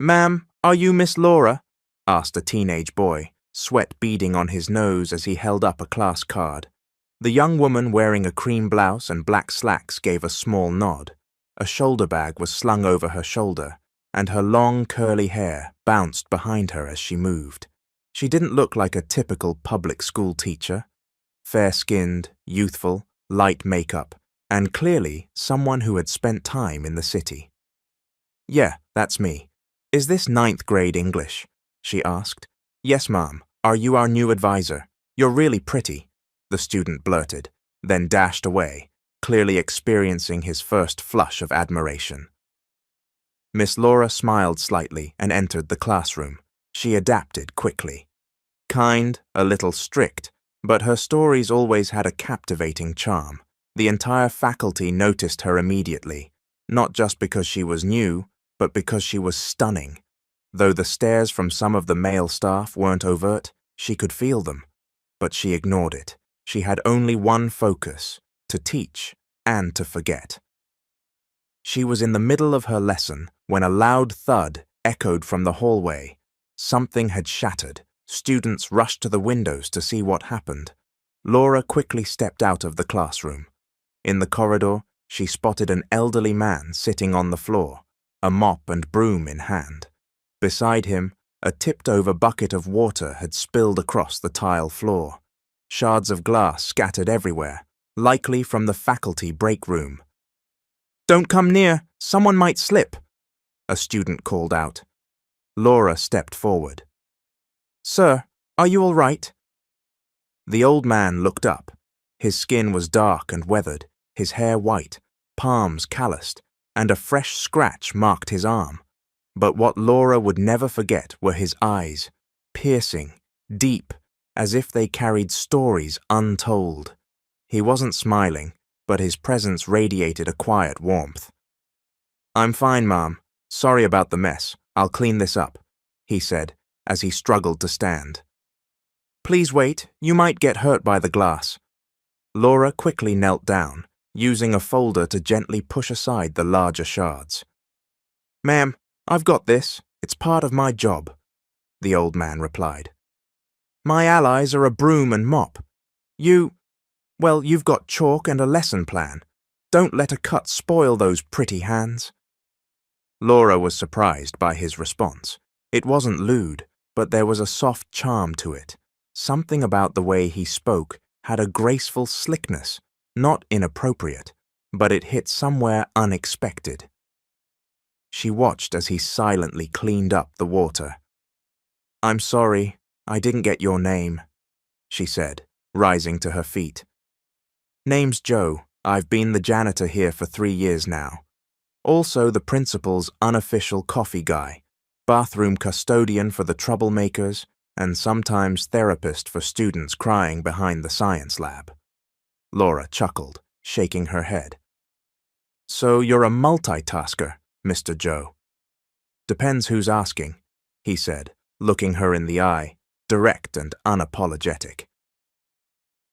Ma'am, are you Miss Laura? Asked a teenage boy, sweat beading on his nose as he held up a class card. The young woman wearing a cream blouse and black slacks gave a small nod. A shoulder bag was slung over her shoulder, and her long curly hair bounced behind her as she moved. She didn't look like a typical public school teacher. Fair-skinned, youthful, light makeup, and clearly someone who had spent time in the city. "Yeah, that's me. Is this 9th grade English?" she asked. "Yes, ma'am. Are you our new advisor? You're really pretty," the student blurted, then dashed away, clearly experiencing his first flush of admiration. Miss Laura smiled slightly and entered the classroom. She adapted quickly. Kind, a little strict, but her stories always had a captivating charm. The entire faculty noticed her immediately, not just because she was new, but because she was stunning. Though the stares from some of the male staff weren't overt, she could feel them. But she ignored it. She had only one focus: to teach and to forget. She was in the middle of her lesson when a loud thud echoed from the hallway. Something had shattered. Students rushed to the windows to see what happened. Laura quickly stepped out of the classroom. In the corridor, she spotted an elderly man sitting on the floor, a mop and broom in hand. Beside him, a tipped-over bucket of water had spilled across the tile floor. Shards of glass scattered everywhere, likely from the faculty break room. "Don't come near, someone might slip," a student called out. Laura stepped forward. "Sir, are you all right?" The old man looked up. His skin was dark and weathered, his hair white, palms calloused, and a fresh scratch marked his arm. But what Laura would never forget were his eyes, piercing, deep, as if they carried stories untold. He wasn't smiling, but his presence radiated a quiet warmth. "I'm fine, ma'am. Sorry about the mess. I'll clean this up," he said, as he struggled to stand. "Please wait, you might get hurt by the glass." Laura quickly knelt down, using a folder to gently push aside the larger shards. "Ma'am, I've got this. It's part of my job," the old man replied. "My allies are a broom and mop. You've got chalk and a lesson plan. Don't let a cut spoil those pretty hands." Laura was surprised by his response. It wasn't lewd, but there was a soft charm to it. Something about the way he spoke had a graceful slickness, not inappropriate, but it hit somewhere unexpected. She watched as he silently cleaned up the water. "I'm sorry, I didn't get your name," she said, rising to her feet. "Name's Joe. I've been the janitor here for 3 years now. Also the principal's unofficial coffee guy, bathroom custodian for the troublemakers, and sometimes therapist for students crying behind the science lab." Laura chuckled, shaking her head. "So you're a multitasker, Mr. Joe?" "Depends who's asking," he said, looking her in the eye, direct and unapologetic.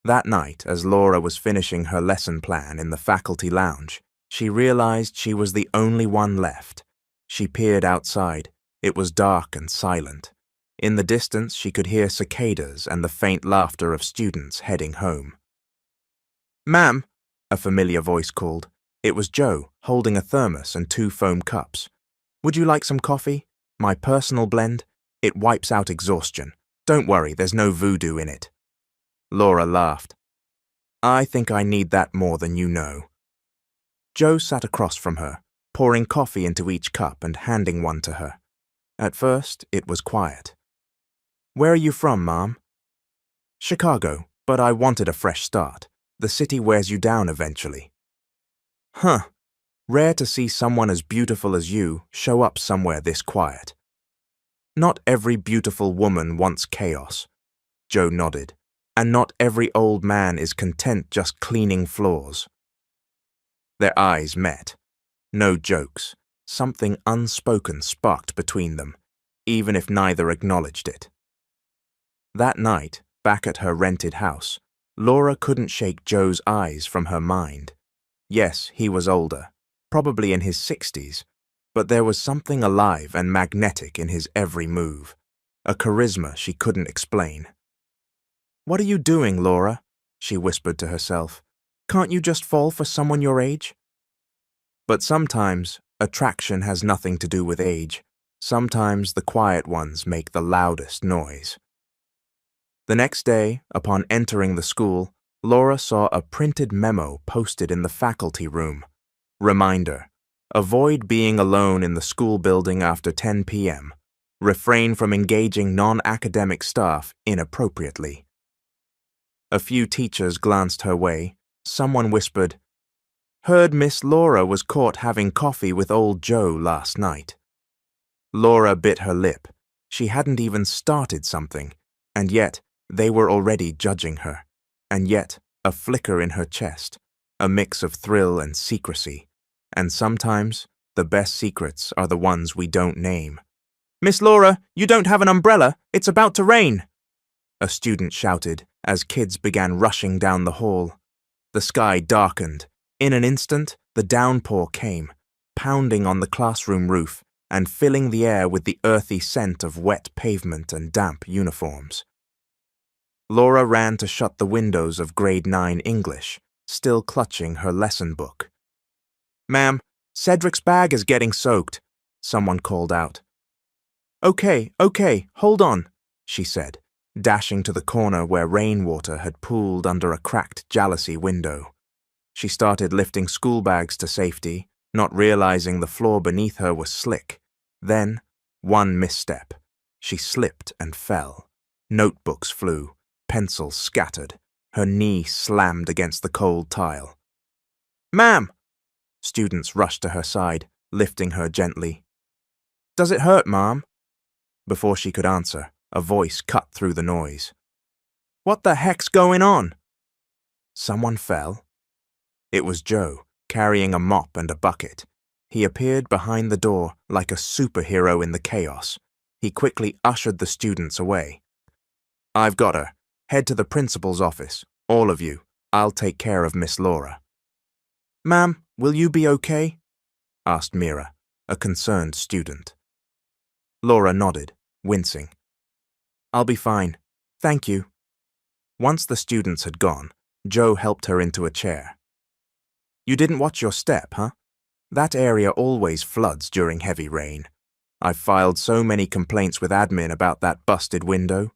That night, as Laura was finishing her lesson plan in the faculty lounge, she realized she was the only one left. She peered outside. It was dark and silent. In the distance, she could hear cicadas and the faint laughter of students heading home. "Ma'am," a familiar voice called. It was Joe, holding a thermos and 2 foam cups. "Would you like some coffee? My personal blend? It wipes out exhaustion. Don't worry, there's no voodoo in it." Laura laughed. "I think I need that more than you know." Joe sat across from her, pouring coffee into each cup and handing one to her. At first, it was quiet. "Where are you from, Mom?" "Chicago, but I wanted a fresh start. The city wears you down eventually." "Huh. Rare to see someone as beautiful as you show up somewhere this quiet." "Not every beautiful woman wants chaos," Joe nodded, "and not every old man is content just cleaning floors." Their eyes met. No jokes. Something unspoken sparked between them, even if neither acknowledged it. That night, back at her rented house, Laura couldn't shake Joe's eyes from her mind. Yes, he was older, probably in his 60s, but there was something alive and magnetic in his every move, a charisma she couldn't explain. "What are you doing, Laura?" she whispered to herself. "Can't you just fall for someone your age?" But sometimes attraction has nothing to do with age. Sometimes the quiet ones make the loudest noise. The next day, upon entering the school, Laura saw a printed memo posted in the faculty room. Reminder: avoid being alone in the school building after 10 p.m. Refrain from engaging non-academic staff inappropriately. A few teachers glanced her way. Someone whispered, "Heard Miss Laura was caught having coffee with old Joe last night." Laura bit her lip. She hadn't even started something, and yet they were already judging her. And yet a flicker in her chest, a mix of thrill and secrecy. And sometimes the best secrets are the ones we don't name. "Miss Laura, you don't have an umbrella. It's about to rain," a student shouted as kids began rushing down the hall. The sky darkened. In an instant, the downpour came, pounding on the classroom roof and filling the air with the earthy scent of wet pavement and damp uniforms. Laura ran to shut the windows of grade 9 English, still clutching her lesson book. "Ma'am, Cedric's bag is getting soaked," someone called out. Okay, hold on," she said, dashing to the corner where rainwater had pooled under a cracked jalousie window. She started lifting school bags to safety, not realizing the floor beneath her was slick. Then, one misstep. She slipped and fell. Notebooks flew, pencils scattered. Her knee slammed against the cold tile. "Ma'am!" Students rushed to her side, lifting her gently. "Does it hurt, Mom?" Before she could answer, a voice cut through the noise. "What the heck's going on?" Someone fell. It was Joe, carrying a mop and a bucket. He appeared behind the door like a superhero in the chaos. He quickly ushered the students away. "I've got her. Head to the principal's office. All of you. I'll take care of Miss Laura." "Ma'am, will you be okay?" asked Mira, a concerned student. Laura nodded, wincing. "I'll be fine. Thank you." Once the students had gone, Joe helped her into a chair. "You didn't watch your step, huh? That area always floods during heavy rain. I've filed so many complaints with admin about that busted window,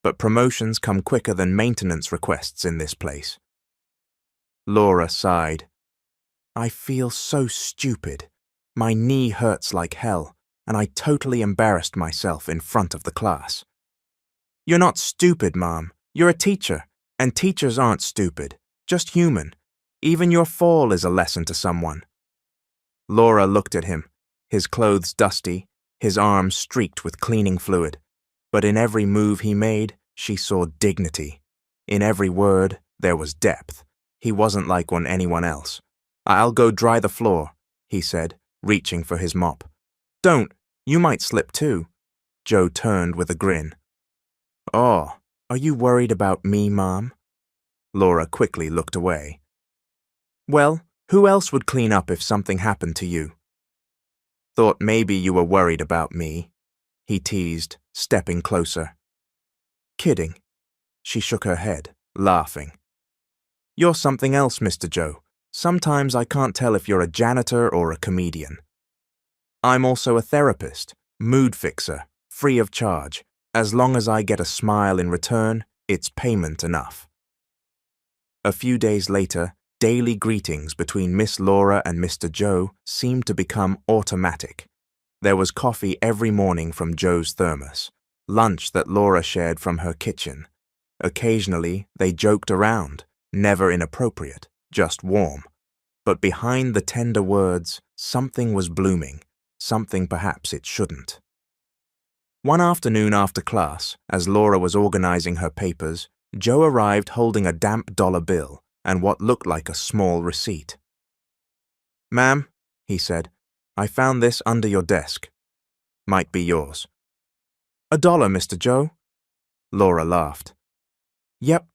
but promotions come quicker than maintenance requests in this place." Laura sighed. "I feel so stupid. My knee hurts like hell, and I totally embarrassed myself in front of the class." "You're not stupid, Mom. You're a teacher, and teachers aren't stupid, just human. Even your fall is a lesson to someone." Laura looked at him, his clothes dusty, his arms streaked with cleaning fluid. But in every move he made, she saw dignity. In every word, there was depth. He wasn't like anyone else. "I'll go dry the floor," he said, reaching for his mop. "Don't. You might slip too." Joe turned with a grin. "Oh, are you worried about me, Mom?" Laura quickly looked away. "Well, who else would clean up if something happened to you?" "Thought maybe you were worried about me," he teased, stepping closer. "Kidding." She shook her head, laughing. "You're something else, Mr. Joe. Sometimes I can't tell if you're a janitor or a comedian." "I'm also a therapist, mood fixer, free of charge. As long as I get a smile in return, it's payment enough." A few days later, daily greetings between Miss Laura and Mr. Joe seemed to become automatic. There was coffee every morning from Joe's thermos, lunch that Laura shared from her kitchen. Occasionally, they joked around, never inappropriate, just warm. But behind the tender words, something was blooming, something perhaps it shouldn't. One afternoon after class, as Laura was organizing her papers, Joe arrived holding a damp dollar bill and what looked like a small receipt. "Ma'am," he said, "I found this under your desk. Might be yours." $1, Mr. Joe?" Laura laughed. "Yep,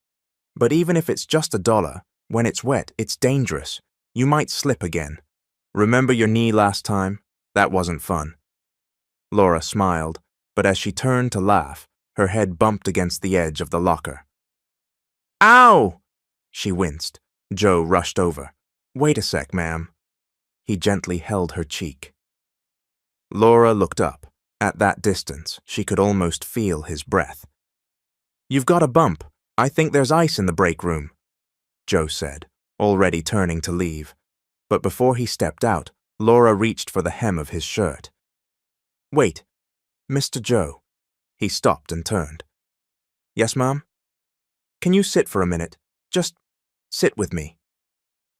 but even if it's just $1, when it's wet, it's dangerous. You might slip again. Remember your knee last time? That wasn't fun. Laura smiled, but as she turned to laugh, her head bumped against the edge of the locker. Ow! She winced. Joe rushed over. Wait a sec, ma'am. He gently held her cheek. Laura looked up. At that distance, she could almost feel his breath. You've got a bump. I think there's ice in the break room, Joe said, already turning to leave. But before he stepped out, Laura reached for the hem of his shirt. Wait, Mr. Joe. He stopped and turned. Yes, ma'am? Can you sit for a minute? Just sit with me.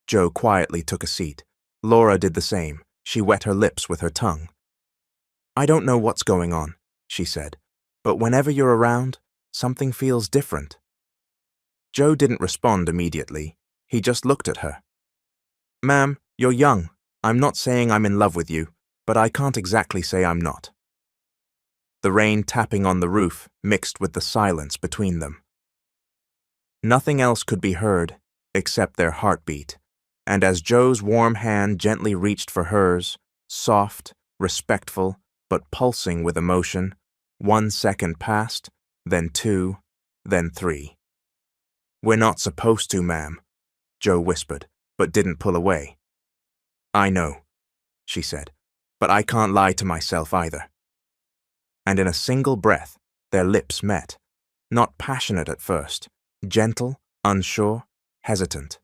Joe quietly took a seat. Laura did the same. She wet her lips with her tongue. I don't know what's going on, she said, but whenever you're around, something feels different. Joe didn't respond immediately. He just looked at her. Ma'am, you're young. I'm not saying I'm in love with you, but I can't exactly say I'm not. The rain tapping on the roof mixed with the silence between them. Nothing else could be heard except their heartbeat, and as Joe's warm hand gently reached for hers, soft, respectful, but pulsing with emotion, 1 second passed, then 2, then 3. We're not supposed to, ma'am, Joe whispered, but didn't pull away. I know, she said, but I can't lie to myself either. And in a single breath, their lips met, not passionate at first, gentle, unsure, hesitant.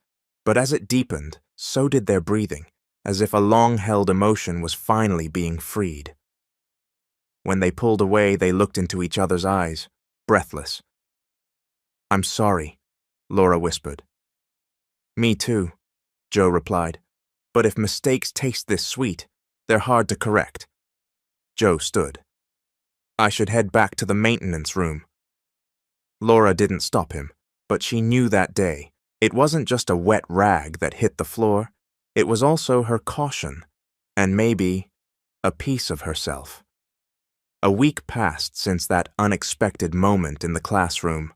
But as it deepened, so did their breathing, as if a long-held emotion was finally being freed. When they pulled away, they looked into each other's eyes, breathless. I'm sorry, Laura whispered. Me too, Joe replied. But if mistakes taste this sweet, they're hard to correct. Joe stood. I should head back to the maintenance room. Laura didn't stop him, but she knew that day it wasn't just a wet rag that hit the floor, it was also her caution, and maybe a piece of herself. A week passed since that unexpected moment in the classroom.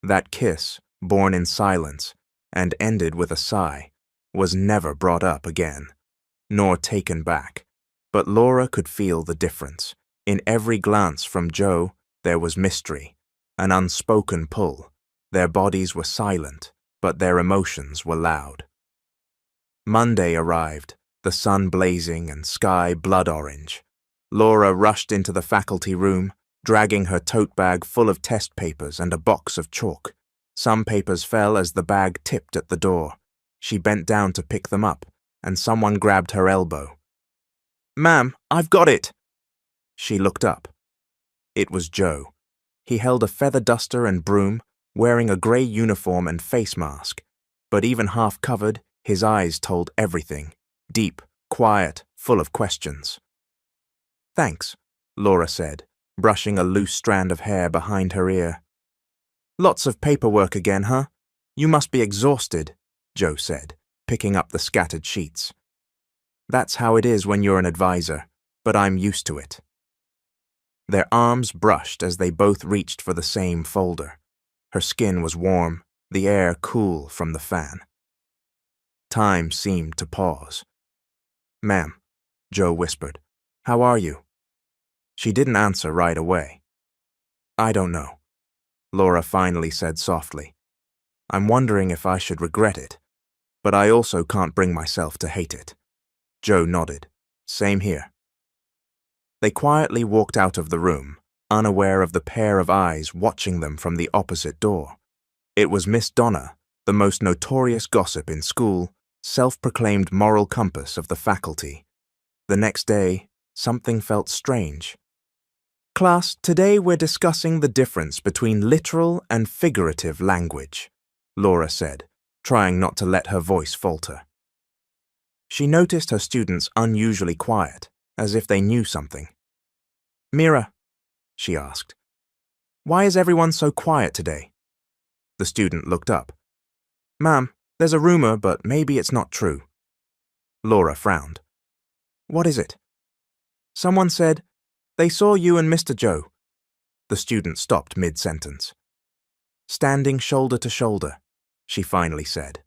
That kiss, born in silence, and ended with a sigh, was never brought up again, nor taken back. But Laura could feel the difference. In every glance from Joe, there was mystery, an unspoken pull. Their bodies were silent, but their emotions were loud. Monday arrived, the sun blazing and sky blood orange. Laura rushed into the faculty room, dragging her tote bag full of test papers and a box of chalk. Some papers fell as the bag tipped at the door. She bent down to pick them up, and someone grabbed her elbow. Ma'am, I've got it! She looked up. It was Joe. He held a feather duster and broom, wearing a grey uniform and face mask. But even half-covered, his eyes told everything. Deep, quiet, full of questions. Thanks, Laura said, brushing a loose strand of hair behind her ear. Lots of paperwork again, huh? You must be exhausted, Joe said, picking up the scattered sheets. That's how it is when you're an advisor, but I'm used to it. Their arms brushed as they both reached for the same folder. Her skin was warm, the air cool from the fan. Time seemed to pause. Ma'am, Joe whispered, how are you? She didn't answer right away. I don't know, Laura finally said softly. I'm wondering if I should regret it, but I also can't bring myself to hate it. Joe nodded. Same here. They quietly walked out of the room, unaware of the pair of eyes watching them from the opposite door. It was Miss Donna, the most notorious gossip in school, self-proclaimed moral compass of the faculty. The next day, something felt strange. Class, today we're discussing the difference between literal and figurative language, Laura said, trying not to let her voice falter. She noticed her students unusually quiet, as if they knew something. Mira, she asked, why is everyone so quiet today? The student looked up. Ma'am, there's a rumor, but maybe it's not true. Laura frowned. What is it? Someone said, they saw you and Mr. Joe. The student stopped mid-sentence. Standing shoulder to shoulder, she finally said.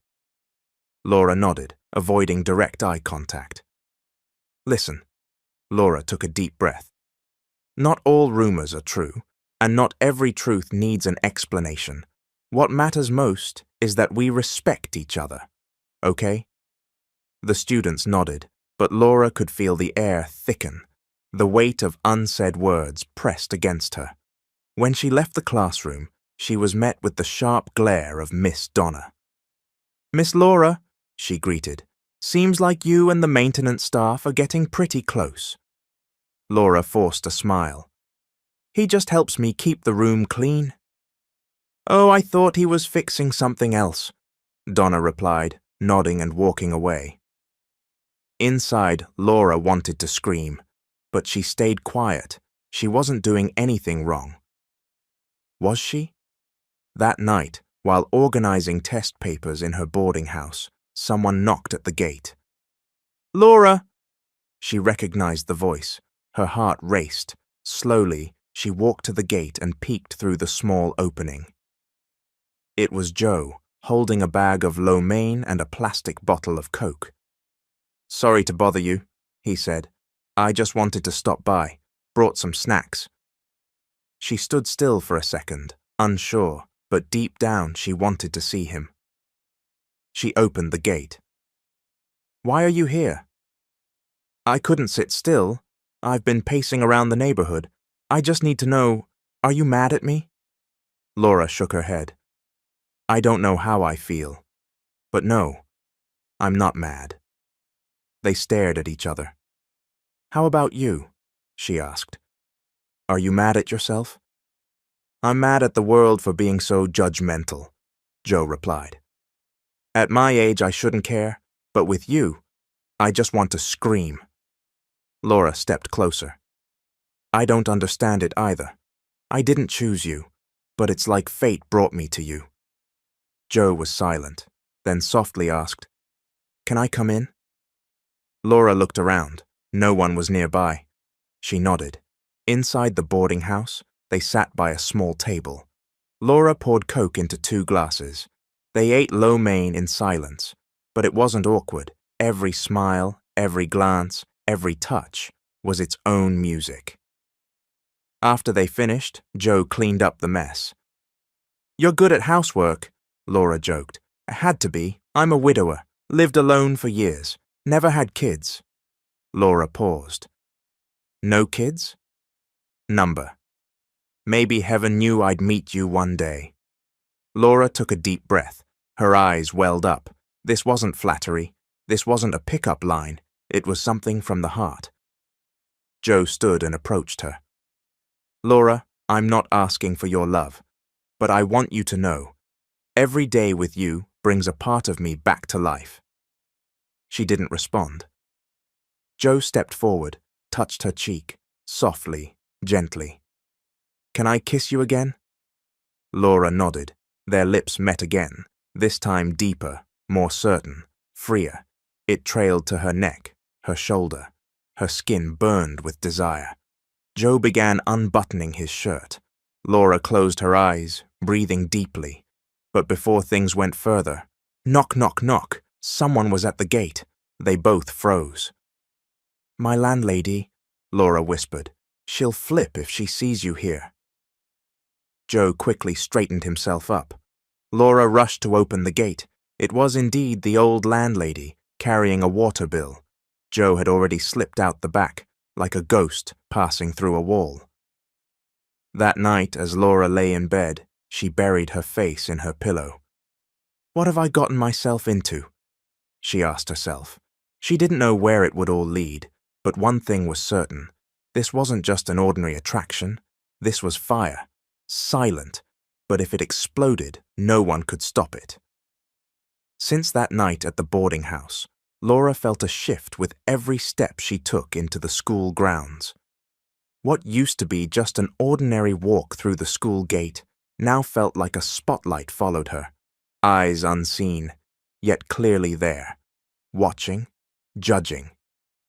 Laura nodded, avoiding direct eye contact. Listen, Laura took a deep breath. Not all rumors are true, and not every truth needs an explanation. What matters most is that we respect each other, okay? The students nodded, but Laura could feel the air thicken. The weight of unsaid words pressed against her. When she left the classroom, she was met with the sharp glare of Miss Donna. "Miss Laura," she greeted, "seems like you and the maintenance staff are getting pretty close." Laura forced a smile. "He just helps me keep the room clean." "Oh, I thought he was fixing something else," Donna replied, nodding and walking away. Inside, Laura wanted to scream, but she stayed quiet. She wasn't doing anything wrong. Was she? That night, while organizing test papers in her boarding house, someone knocked at the gate. "Laura!" She recognized the voice. Her heart raced. Slowly, she walked to the gate and peeked through the small opening. It was Joe, holding a bag of lo mein and a plastic bottle of Coke. "Sorry to bother you," he said. "I just wanted to stop by. Brought some snacks." She stood still for a second, unsure, but deep down she wanted to see him. She opened the gate. "Why are you here?" "I couldn't sit still. I've been pacing around the neighborhood. I just need to know, are you mad at me?" Laura shook her head. "I don't know how I feel. But no, I'm not mad." They stared at each other. "How about you?" she asked. "Are you mad at yourself?" "I'm mad at the world for being so judgmental," Joe replied. "At my age I shouldn't care, but with you, I just want to scream." Laura stepped closer. "I don't understand it either. I didn't choose you, but it's like fate brought me to you." Joe was silent, then softly asked, "Can I come in?" Laura looked around. No one was nearby. She nodded. Inside the boarding house, they sat by a small table. Laura poured Coke into 2 glasses. They ate lo mein in silence, but it wasn't awkward. Every smile, every glance, every touch was its own music. After they finished, Joe cleaned up the mess. "You're good at housework," Laura joked. "I had to be. I'm a widower. Lived alone for years. Never had kids." Laura paused. "No kids?" "Number. Maybe heaven knew I'd meet you one day." Laura took a deep breath. Her eyes welled up. This wasn't flattery. This wasn't a pickup line. It was something from the heart. Joe stood and approached her. "Laura, I'm not asking for your love, but I want you to know, every day with you brings a part of me back to life." She didn't respond. Joe stepped forward, touched her cheek, softly, gently. "Can I kiss you again?" Laura nodded. Their lips met again, this time deeper, more certain, freer. It trailed to her neck, her shoulder. Her skin burned with desire. Joe began unbuttoning his shirt. Laura closed her eyes, breathing deeply. But before things went further, knock, knock, knock, someone was at the gate. They both froze. "My landlady," Laura whispered. "She'll flip if she sees you here." Joe quickly straightened himself up. Laura rushed to open the gate. It was indeed the old landlady, carrying a water bill. Joe had already slipped out the back, like a ghost passing through a wall. That night, as Laura lay in bed, she buried her face in her pillow. "What have I gotten myself into?" she asked herself. She didn't know where it would all lead, but one thing was certain. This wasn't just an ordinary attraction. This was fire. Silent, but if it exploded, no one could stop it. Since that night at the boarding house, Laura felt a shift with every step she took into the school grounds. What used to be just an ordinary walk through the school gate now felt like a spotlight followed her, eyes unseen, yet clearly there, watching, judging.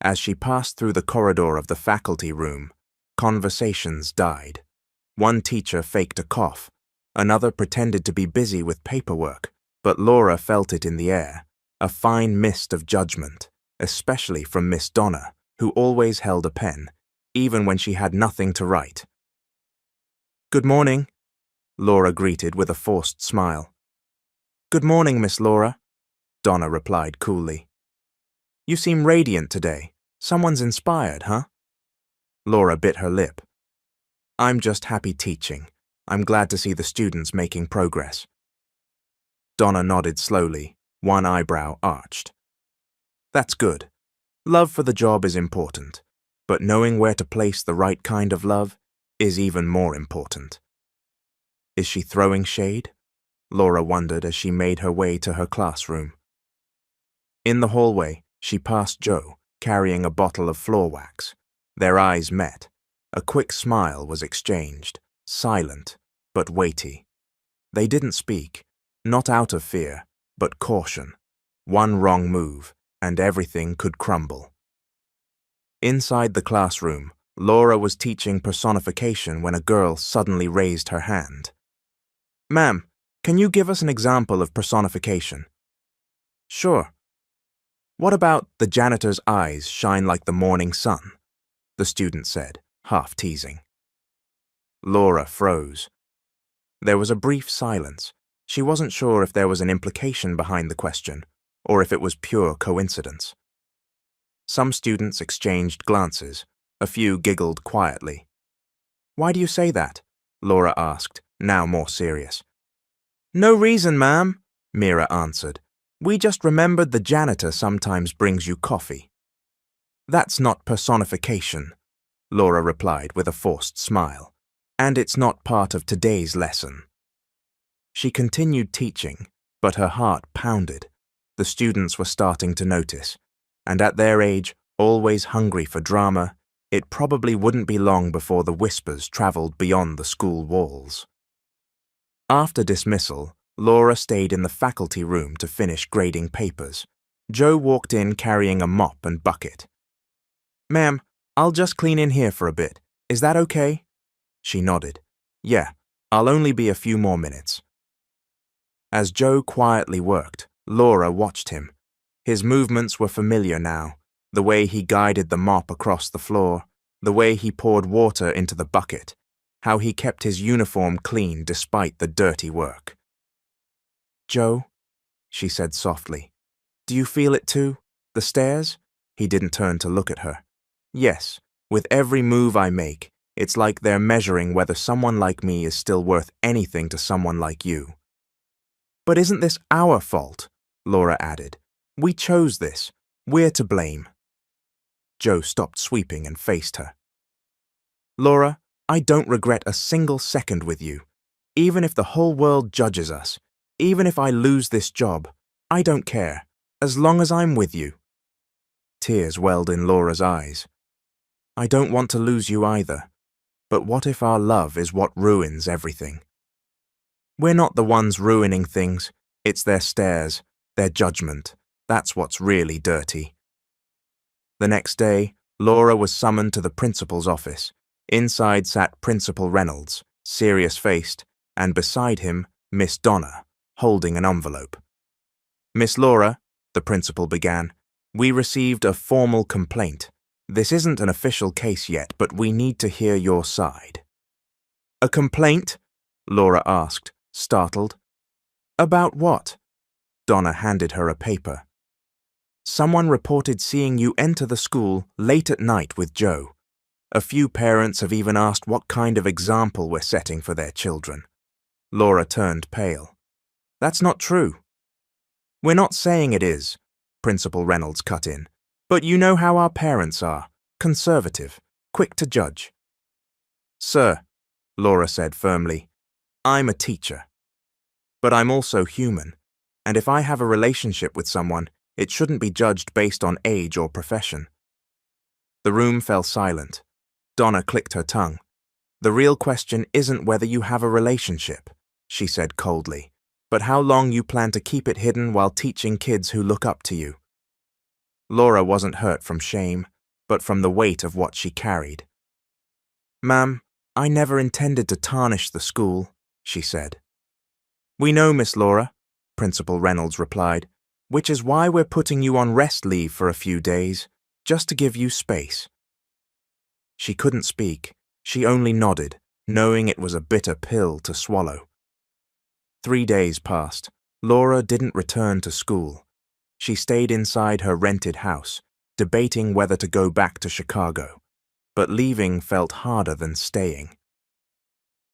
As she passed through the corridor of the faculty room, conversations died. One teacher faked a cough, another pretended to be busy with paperwork, but Laura felt it in the air, a fine mist of judgment, especially from Miss Donna, who always held a pen, even when she had nothing to write. "Good morning," Laura greeted with a forced smile. "Good morning, Miss Laura," Donna replied coolly. "You seem radiant today. Someone's inspired, huh?" Laura bit her lip. "I'm just happy teaching. I'm glad to see the students making progress." Donna nodded slowly, one eyebrow arched. "That's good. Love for the job is important, but knowing where to place the right kind of love is even more important." Is she throwing shade? Laura wondered as she made her way to her classroom. In the hallway, she passed Joe, carrying a bottle of floor wax. Their eyes met. A quick smile was exchanged, silent, but weighty. They didn't speak, not out of fear, but caution. One wrong move, and everything could crumble. Inside the classroom, Laura was teaching personification when a girl suddenly raised her hand. "Ma'am, can you give us an example of personification?" "Sure." "What about the janitor's eyes shine like the morning sun?" the student said, half teasing. Laura froze. There was a brief silence. She wasn't sure if there was an implication behind the question, or if it was pure coincidence. Some students exchanged glances. A few giggled quietly. "Why do you say that?" Laura asked, now more serious. "No reason, ma'am," Mira answered. "We just remembered the janitor sometimes brings you coffee." "That's not personification," Laura replied with a forced smile. "And it's not part of today's lesson." She continued teaching, but her heart pounded. The students were starting to notice, and at their age, always hungry for drama, it probably wouldn't be long before the whispers traveled beyond the school walls. After dismissal, Laura stayed in the faculty room to finish grading papers. Joe walked in carrying a mop and bucket. "Ma'am, I'll just clean in here for a bit. Is that okay?" She nodded. "Yeah, I'll only be a few more minutes." As Joe quietly worked, Laura watched him. His movements were familiar now, the way he guided the mop across the floor, the way he poured water into the bucket, how he kept his uniform clean despite the dirty work. "Joe," she said softly, "do you feel it too? The stairs?" He didn't turn to look at her. "Yes, with every move I make, it's like they're measuring whether someone like me is still worth anything to someone like you." "But isn't this our fault?" Laura added. "We chose this. We're to blame." Joe stopped sweeping and faced her. "Laura, I don't regret a single second with you. Even if the whole world judges us, even if I lose this job, I don't care, as long as I'm with you." Tears welled in Laura's eyes. "I don't want to lose you either. But what if our love is what ruins everything? We're not the ones ruining things. It's their stares, their judgment. That's what's really dirty." The next day, Laura was summoned to the principal's office. Inside sat Principal Reynolds, serious-faced, and beside him, Miss Donna, holding an envelope. "Miss Laura," the principal began, "we received a formal complaint. This isn't an official case yet, but we need to hear your side." "A complaint?" Laura asked, startled. "About what?" Donna handed her a paper. "Someone reported seeing you enter the school late at night with Joe. A few parents have even asked what kind of example we're setting for their children." Laura turned pale. "That's not true." "We're not saying it is," Principal Reynolds cut in. "But you know how our parents are, conservative, quick to judge." "Sir," Laura said firmly, "I'm a teacher. But I'm also human, and if I have a relationship with someone, it shouldn't be judged based on age or profession." The room fell silent. Donna clicked her tongue. "The real question isn't whether you have a relationship," she said coldly, "but how long you plan to keep it hidden while teaching kids who look up to you." Laura wasn't hurt from shame, but from the weight of what she carried. "Ma'am, I never intended to tarnish the school," she said. "We know, Miss Laura," Principal Reynolds replied, "which is why we're putting you on rest leave for a few days. just to give you space." She couldn't speak. She only nodded, knowing it was a bitter pill to swallow. 3 days passed. Laura didn't return to school. She stayed inside her rented house, debating whether to go back to Chicago. But leaving felt harder than staying.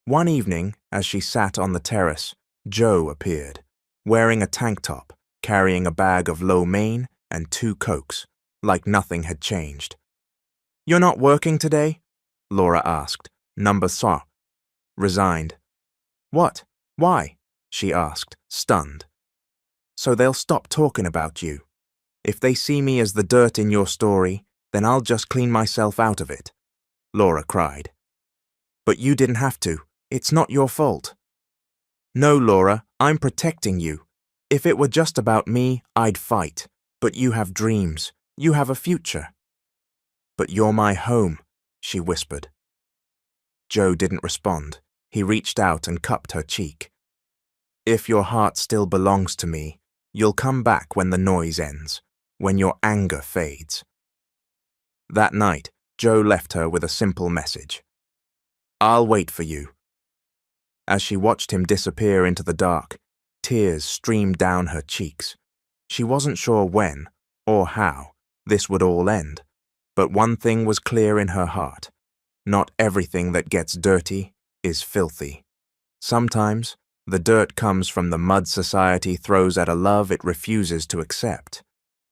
One evening, as she sat on the terrace, Joe appeared, wearing a tank top, carrying a bag of lo mein and 2 Cokes, like nothing had changed. "You're not working today?" Laura asked, number saw, resigned. "What? Why?" she asked, stunned. "So they'll stop talking about you. If they see me as the dirt in your story, then I'll just clean myself out of it," Laura cried. "But you didn't have to. It's not your fault." "No, Laura, I'm protecting you. If it were just about me, I'd fight. But you have dreams. You have a future." "But you're my home," she whispered. Joe didn't respond. He reached out and cupped her cheek. "If your heart still belongs to me, you'll come back when the noise ends, when your anger fades." That night, Joe left her with a simple message. "I'll wait for you." As she watched him disappear into the dark, tears streamed down her cheeks. She wasn't sure when, or how, this would all end, but one thing was clear in her heart. Not everything that gets dirty is filthy. Sometimes, the dirt comes from the mud society throws at a love it refuses to accept.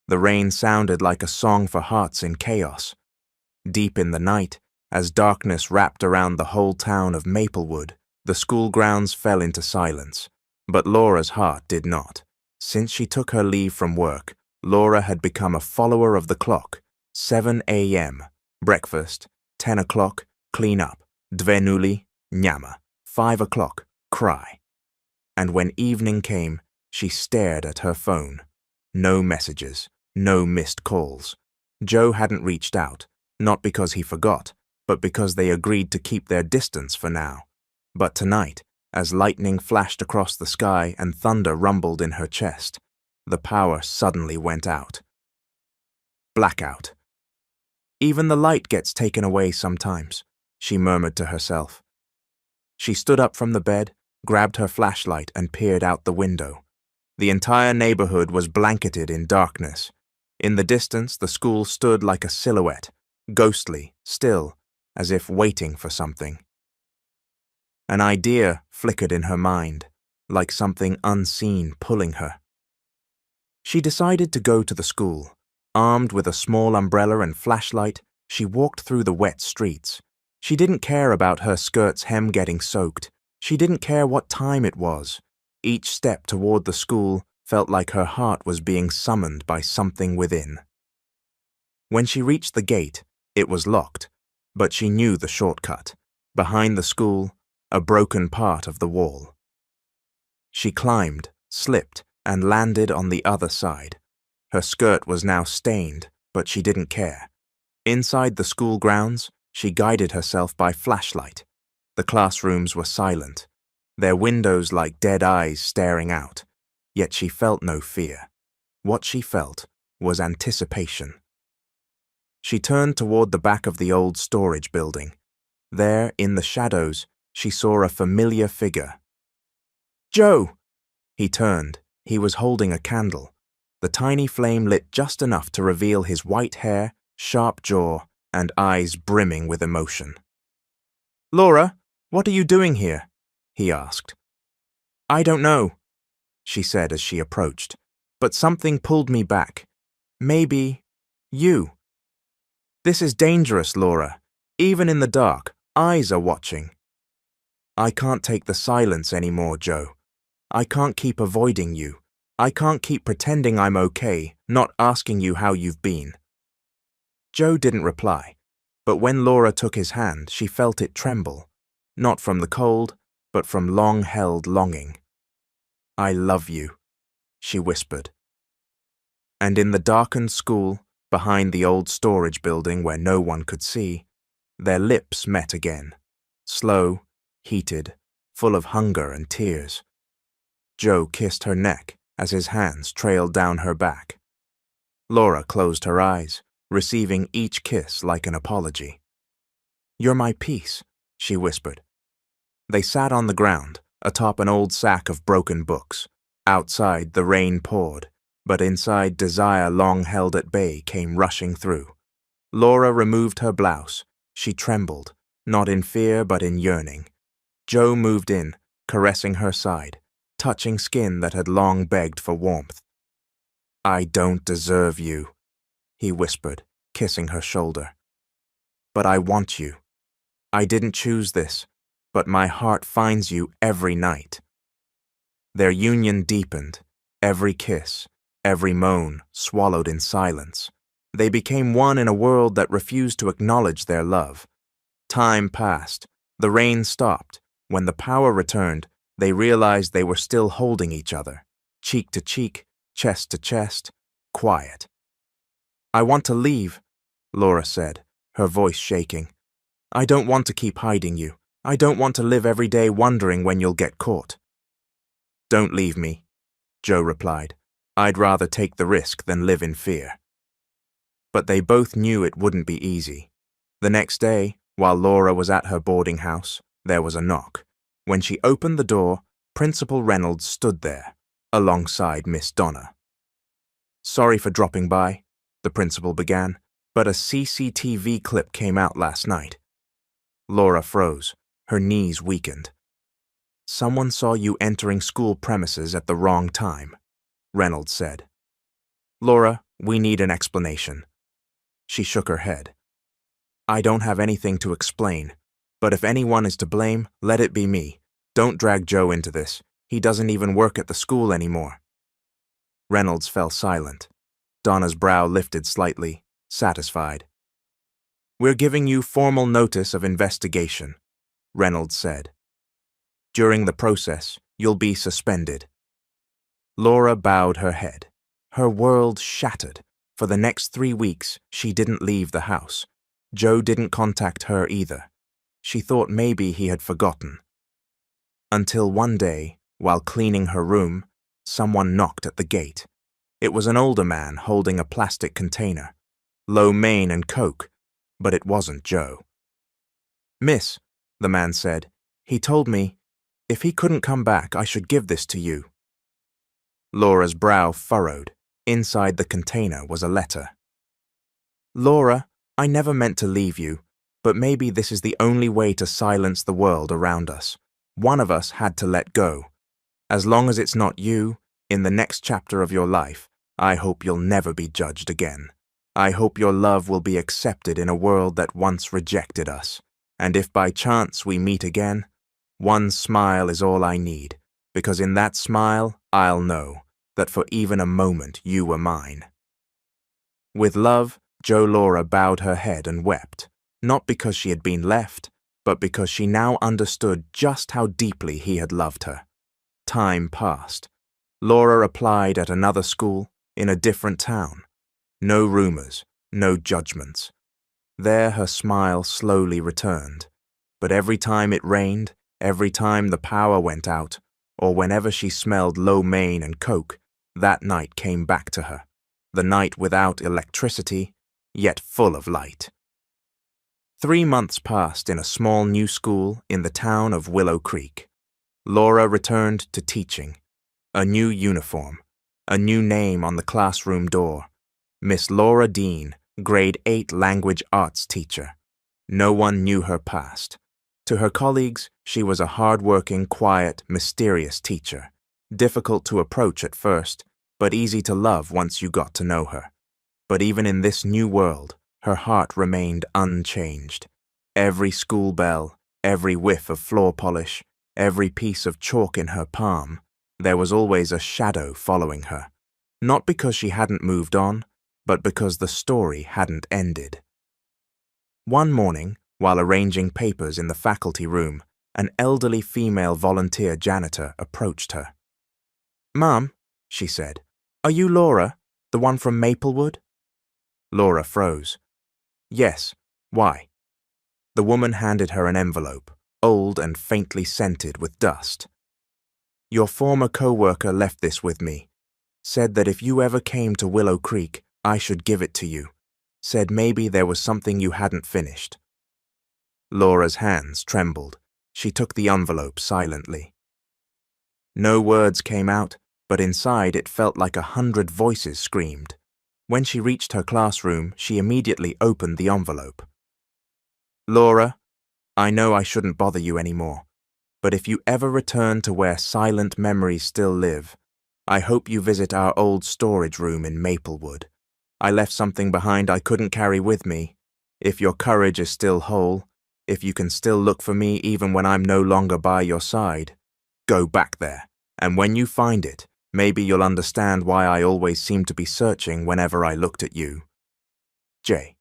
The rain sounded like a song for hearts in chaos. Deep in the night, as darkness wrapped around the whole town of Maplewood, the school grounds fell into silence. But Laura's heart did not. Since she took her leave from work, Laura had become a follower of the clock. 7 a.m., breakfast, 10 o'clock, clean up, dvenuli, nyama, 5 o'clock, cry. And when evening came, she stared at her phone. No messages, no missed calls. Joe hadn't reached out, not because he forgot, but because they agreed to keep their distance for now. But tonight, as lightning flashed across the sky and thunder rumbled in her chest, the power suddenly went out. Blackout. "Even the light gets taken away sometimes," she murmured to herself. She stood up from the bed, grabbed her flashlight and peered out the window. The entire neighborhood was blanketed in darkness. In the distance, the school stood like a silhouette, ghostly, still, as if waiting for something. An idea flickered in her mind, like something unseen pulling her. She decided to go to the school. Armed with a small umbrella and flashlight, she walked through the wet streets. She didn't care about her skirt's hem getting soaked. She didn't care what time it was. Each step toward the school felt like her heart was being summoned by something within. When she reached the gate, it was locked, but she knew the shortcut. Behind the school, a broken part of the wall. She climbed, slipped, and landed on the other side. Her skirt was now stained, but she didn't care. Inside the school grounds, she guided herself by flashlight. The classrooms were silent, their windows like dead eyes staring out. Yet she felt no fear. What she felt was anticipation. She turned toward the back of the old storage building. There, in the shadows, she saw a familiar figure. "Joe!" He turned. He was holding a candle. The tiny flame lit just enough to reveal his white hair, sharp jaw, and eyes brimming with emotion. "Laura, what are you doing here?" he asked. "I don't know," she said as she approached, "but something pulled me back. Maybe you. This is dangerous, Laura. Even in the dark, eyes are watching." "I can't take the silence anymore, Joe. I can't keep avoiding you. I can't keep pretending I'm okay, not asking you how you've been." Joe didn't reply, but when Laura took his hand, she felt it tremble, not from the cold, but from long-held longing. "I love you," she whispered. And in the darkened school, behind the old storage building where no one could see, their lips met again, slow, heated, full of hunger and tears. Joe kissed her neck as his hands trailed down her back. Laura closed her eyes, receiving each kiss like an apology. "You're my peace," she whispered. They sat on the ground, atop an old sack of broken books. Outside, the rain poured, but inside, desire long held at bay came rushing through. Laura removed her blouse. She trembled, not in fear but in yearning. Joe moved in, caressing her side, touching skin that had long begged for warmth. "I don't deserve you," he whispered, kissing her shoulder. "But I want you. I didn't choose this, but my heart finds you every night." Their union deepened, every kiss, every moan swallowed in silence. They became one in a world that refused to acknowledge their love. Time passed. The rain stopped. When the power returned, they realized they were still holding each other, cheek to cheek, chest to chest, quiet. "I want to leave," Laura said, her voice shaking. "I don't want to keep hiding you. I don't want to live every day wondering when you'll get caught." "Don't leave me," Joe replied. "I'd rather take the risk than live in fear." But they both knew it wouldn't be easy. The next day, while Laura was at her boarding house, there was a knock. When she opened the door, Principal Reynolds stood there, alongside Miss Donna. "Sorry for dropping by," the principal began, "but a CCTV clip came out last night." Laura froze. Her knees weakened. "Someone saw you entering school premises at the wrong time," Reynolds said. "Laura, we need an explanation." She shook her head. "I don't have anything to explain, but if anyone is to blame, let it be me. Don't drag Joe into this. He doesn't even work at the school anymore." Reynolds fell silent. Donna's brow lifted slightly, satisfied. "We're giving you formal notice of investigation," Reynolds said. "During the process, you'll be suspended." Laura bowed her head. Her world shattered. For the next 3 weeks, she didn't leave the house. Joe didn't contact her either. She thought maybe he had forgotten. Until one day, while cleaning her room, someone knocked at the gate. It was an older man holding a plastic container. Lo mein and Coke, but it wasn't Joe. "Miss," the man said, "he told me, if he couldn't come back, I should give this to you." Laura's brow furrowed. Inside the container was a letter. "Laura, I never meant to leave you, but maybe this is the only way to silence the world around us. One of us had to let go. As long as it's not you, in the next chapter of your life, I hope you'll never be judged again. I hope your love will be accepted in a world that once rejected us. And if by chance we meet again, one smile is all I need, because in that smile, I'll know that for even a moment you were mine." With love, Jo Laura bowed her head and wept, not because she had been left, but because she now understood just how deeply he had loved her. Time passed. Laura applied at another school, in a different town. No rumors, no judgments. There her smile slowly returned, but every time it rained, every time the power went out, or whenever she smelled lo mein and Coke, that night came back to her, the night without electricity, yet full of light. 3 months passed in a small new school in the town of Willow Creek. Laura returned to teaching. A new uniform, a new name on the classroom door. Miss Laura Dean, grade 8 language arts teacher. No one knew her past. To her colleagues, she was a hard-working, quiet, mysterious teacher. Difficult to approach at first, but easy to love once you got to know her. But even in this new world, her heart remained unchanged. Every school bell, every whiff of floor polish, every piece of chalk in her palm, there was always a shadow following her. Not because she hadn't moved on, but because the story hadn't ended. One morning, while arranging papers in the faculty room, an elderly female volunteer janitor approached her. "Ma'am," she said, "are you Laura, the one from Maplewood?" Laura froze. "Yes, why?" The woman handed her an envelope, old and faintly scented with dust. "Your former co-worker left this with me. Said that if you ever came to Willow Creek, I should give it to you. said maybe there was something you hadn't finished. Laura's hands trembled. She took the envelope silently. No words came out, but inside it felt like 100 voices screamed. When she reached her classroom, she immediately opened the envelope. Laura, I know I shouldn't bother you anymore, but if you ever return to where silent memories still live, I hope you visit our old storage room in Maplewood. I left something behind I couldn't carry with me. If your courage is still whole, if you can still look for me even when I'm no longer by your side, go back there, and when you find it, maybe you'll understand why I always seemed to be searching whenever I looked at you. J.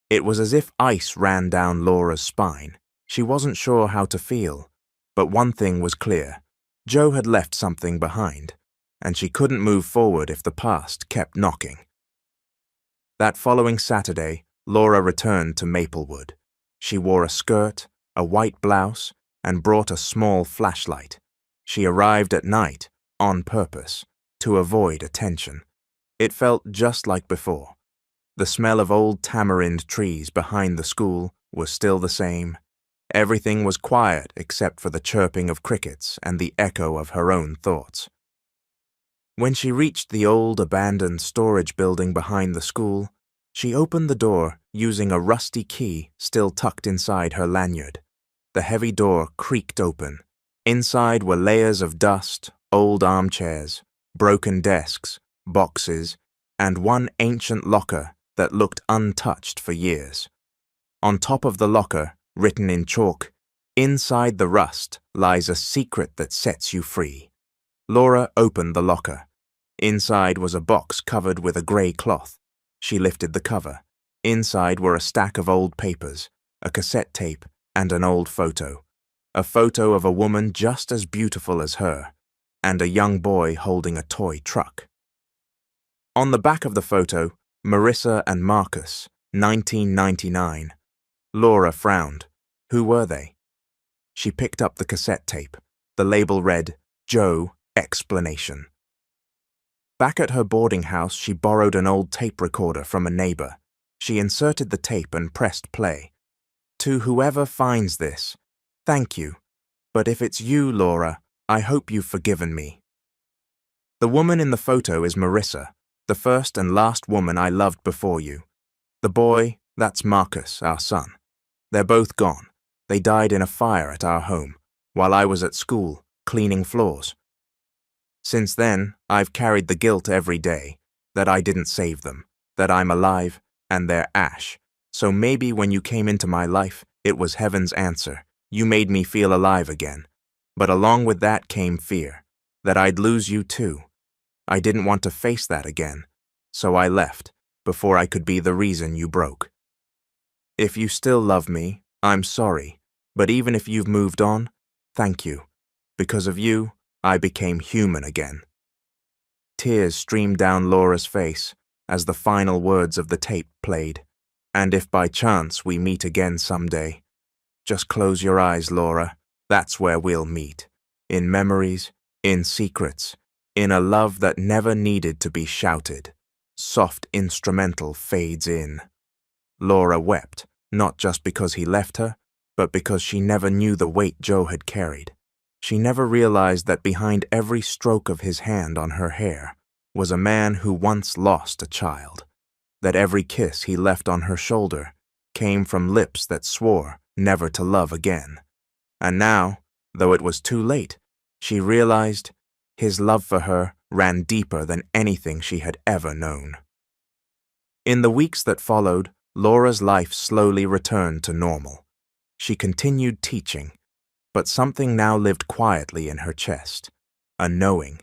It was as if ice ran down Laura's spine. She wasn't sure how to feel, but one thing was clear. Joe had left something behind, and she couldn't move forward if the past kept knocking. That following Saturday, Laura returned to Maplewood. She wore a skirt, a white blouse, and brought a small flashlight. She arrived at night, on purpose, to avoid attention. It felt just like before. The smell of old tamarind trees behind the school was still the same. Everything was quiet except for the chirping of crickets and the echo of her own thoughts. When she reached the old abandoned storage building behind the school, she opened the door using a rusty key still tucked inside her lanyard. The heavy door creaked open. Inside were layers of dust, old armchairs, broken desks, boxes, and one ancient locker that looked untouched for years. On top of the locker, written in chalk, "Inside the rust lies a secret that sets you free." Laura opened the locker. Inside was a box covered with a grey cloth. She lifted the cover. Inside were a stack of old papers, a cassette tape, and an old photo. A photo of a woman just as beautiful as her, and a young boy holding a toy truck. On the back of the photo, Marissa and Marcus, 1999. Laura frowned. Who were they? She picked up the cassette tape. The label read, Joe, explanation. Back at her boarding house, she borrowed an old tape recorder from a neighbor. She inserted the tape and pressed play. To whoever finds this, thank you. But if it's you, Laura, I hope you've forgiven me. The woman in the photo is Marissa, the first and last woman I loved before you. The boy, that's Marcus, our son. They're both gone. They died in a fire at our home, while I was at school, cleaning floors. Since then, I've carried the guilt every day, that I didn't save them, that I'm alive, and they're ash. So maybe when you came into my life, it was heaven's answer. You made me feel alive again. But along with that came fear, that I'd lose you too. I didn't want to face that again, so I left, before I could be the reason you broke. If you still love me, I'm sorry, but even if you've moved on, thank you. Because of you, I became human again. Tears streamed down Laura's face as the final words of the tape played. And if by chance we meet again someday, just close your eyes, Laura. That's where we'll meet. In memories, in secrets, in a love that never needed to be shouted. Soft instrumental fades in. Laura wept, not just because he left her, but because she never knew the weight Joe had carried. She never realized that behind every stroke of his hand on her hair was a man who once lost a child. That every kiss he left on her shoulder came from lips that swore never to love again. And now, though it was too late, she realized his love for her ran deeper than anything she had ever known. In the weeks that followed, Laura's life slowly returned to normal. She continued teaching, but something now lived quietly in her chest, a knowing.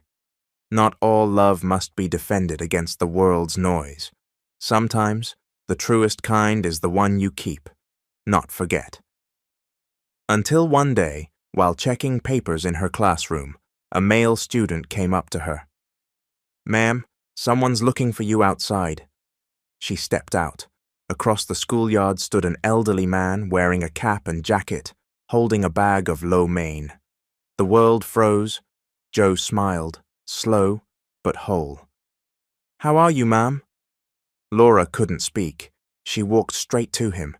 Not all love must be defended against the world's noise. Sometimes, the truest kind is the one you keep, not forget. Until one day, while checking papers in her classroom, a male student came up to her. "Ma'am, someone's looking for you outside." She stepped out. Across the schoolyard stood an elderly man wearing a cap and jacket, holding a bag of lo mein. The world froze. Joe smiled, slow but whole. "How are you, ma'am?" Laura couldn't speak. She walked straight to him,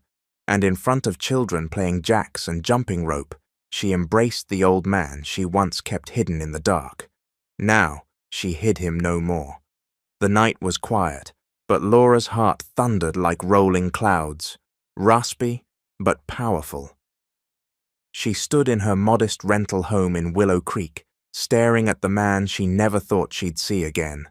and in front of children playing jacks and jumping rope, she embraced the old man she once kept hidden in the dark. Now she hid him no more. The night was quiet, but Laura's heart thundered like rolling clouds, raspy but powerful. She stood in her modest rental home in Willow Creek, staring at the man she never thought she'd see again.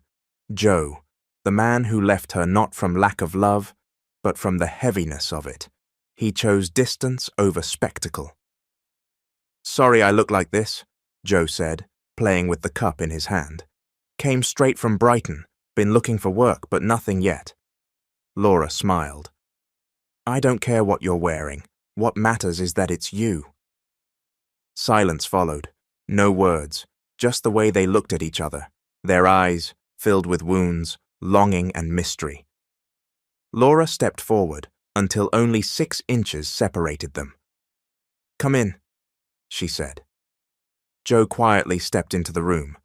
Joe, the man who left her not from lack of love, but from the heaviness of it. He chose distance over spectacle. "Sorry I look like this," Joe said, playing with the cup in his hand. "Came straight from Brighton, been looking for work, but nothing yet." Laura smiled. "I don't care what you're wearing. What matters is that it's you." Silence followed. No words, just the way they looked at each other, their eyes filled with wounds, longing and mystery. Laura stepped forward until only 6 inches separated them. "Come in," she said. Joe quietly stepped into the room.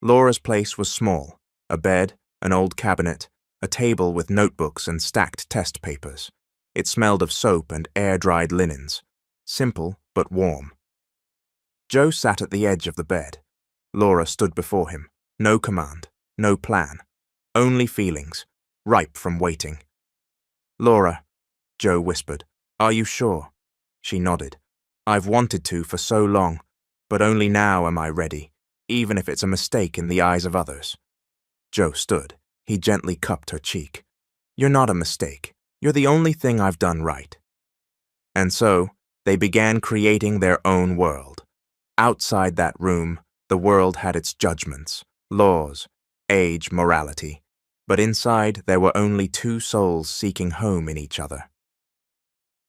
Laura's place was small, a bed, an old cabinet, a table with notebooks and stacked test papers. It smelled of soap and air-dried linens, simple but warm. Joe sat at the edge of the bed. Laura stood before him, no command, no plan, only feelings, ripe from waiting. "Laura," Joe whispered, "are you sure?" She nodded. "I've wanted to for so long, but only now am I ready, even if it's a mistake in the eyes of others." Joe stood. He gently cupped her cheek. "You're not a mistake. You're the only thing I've done right." And so, they began creating their own world. Outside that room, the world had its judgments, laws, age, morality. But inside, there were only 2 souls seeking home in each other.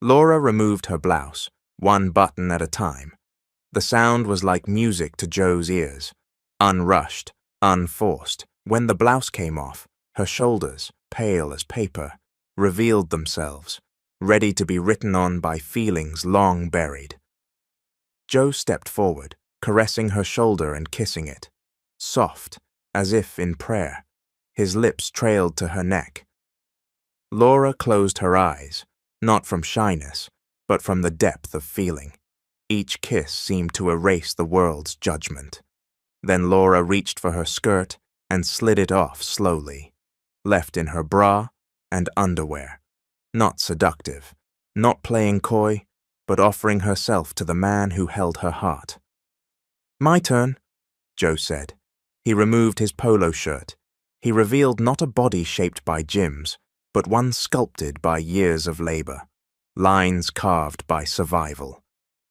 Laura removed her blouse, 1 button at a time. The sound was like music to Joe's ears, unrushed, unforced. When the blouse came off, her shoulders, pale as paper, revealed themselves, ready to be written on by feelings long buried. Joe stepped forward, caressing her shoulder and kissing it, soft, as if in prayer. His lips trailed to her neck. Laura closed her eyes, not from shyness, but from the depth of feeling. Each kiss seemed to erase the world's judgment. Then Laura reached for her skirt and slid it off slowly, left in her bra and underwear. Not seductive, not playing coy, but offering herself to the man who held her heart. "My turn," Joe said. He removed his polo shirt. He revealed not a body shaped by gyms, but one sculpted by years of labor, lines carved by survival,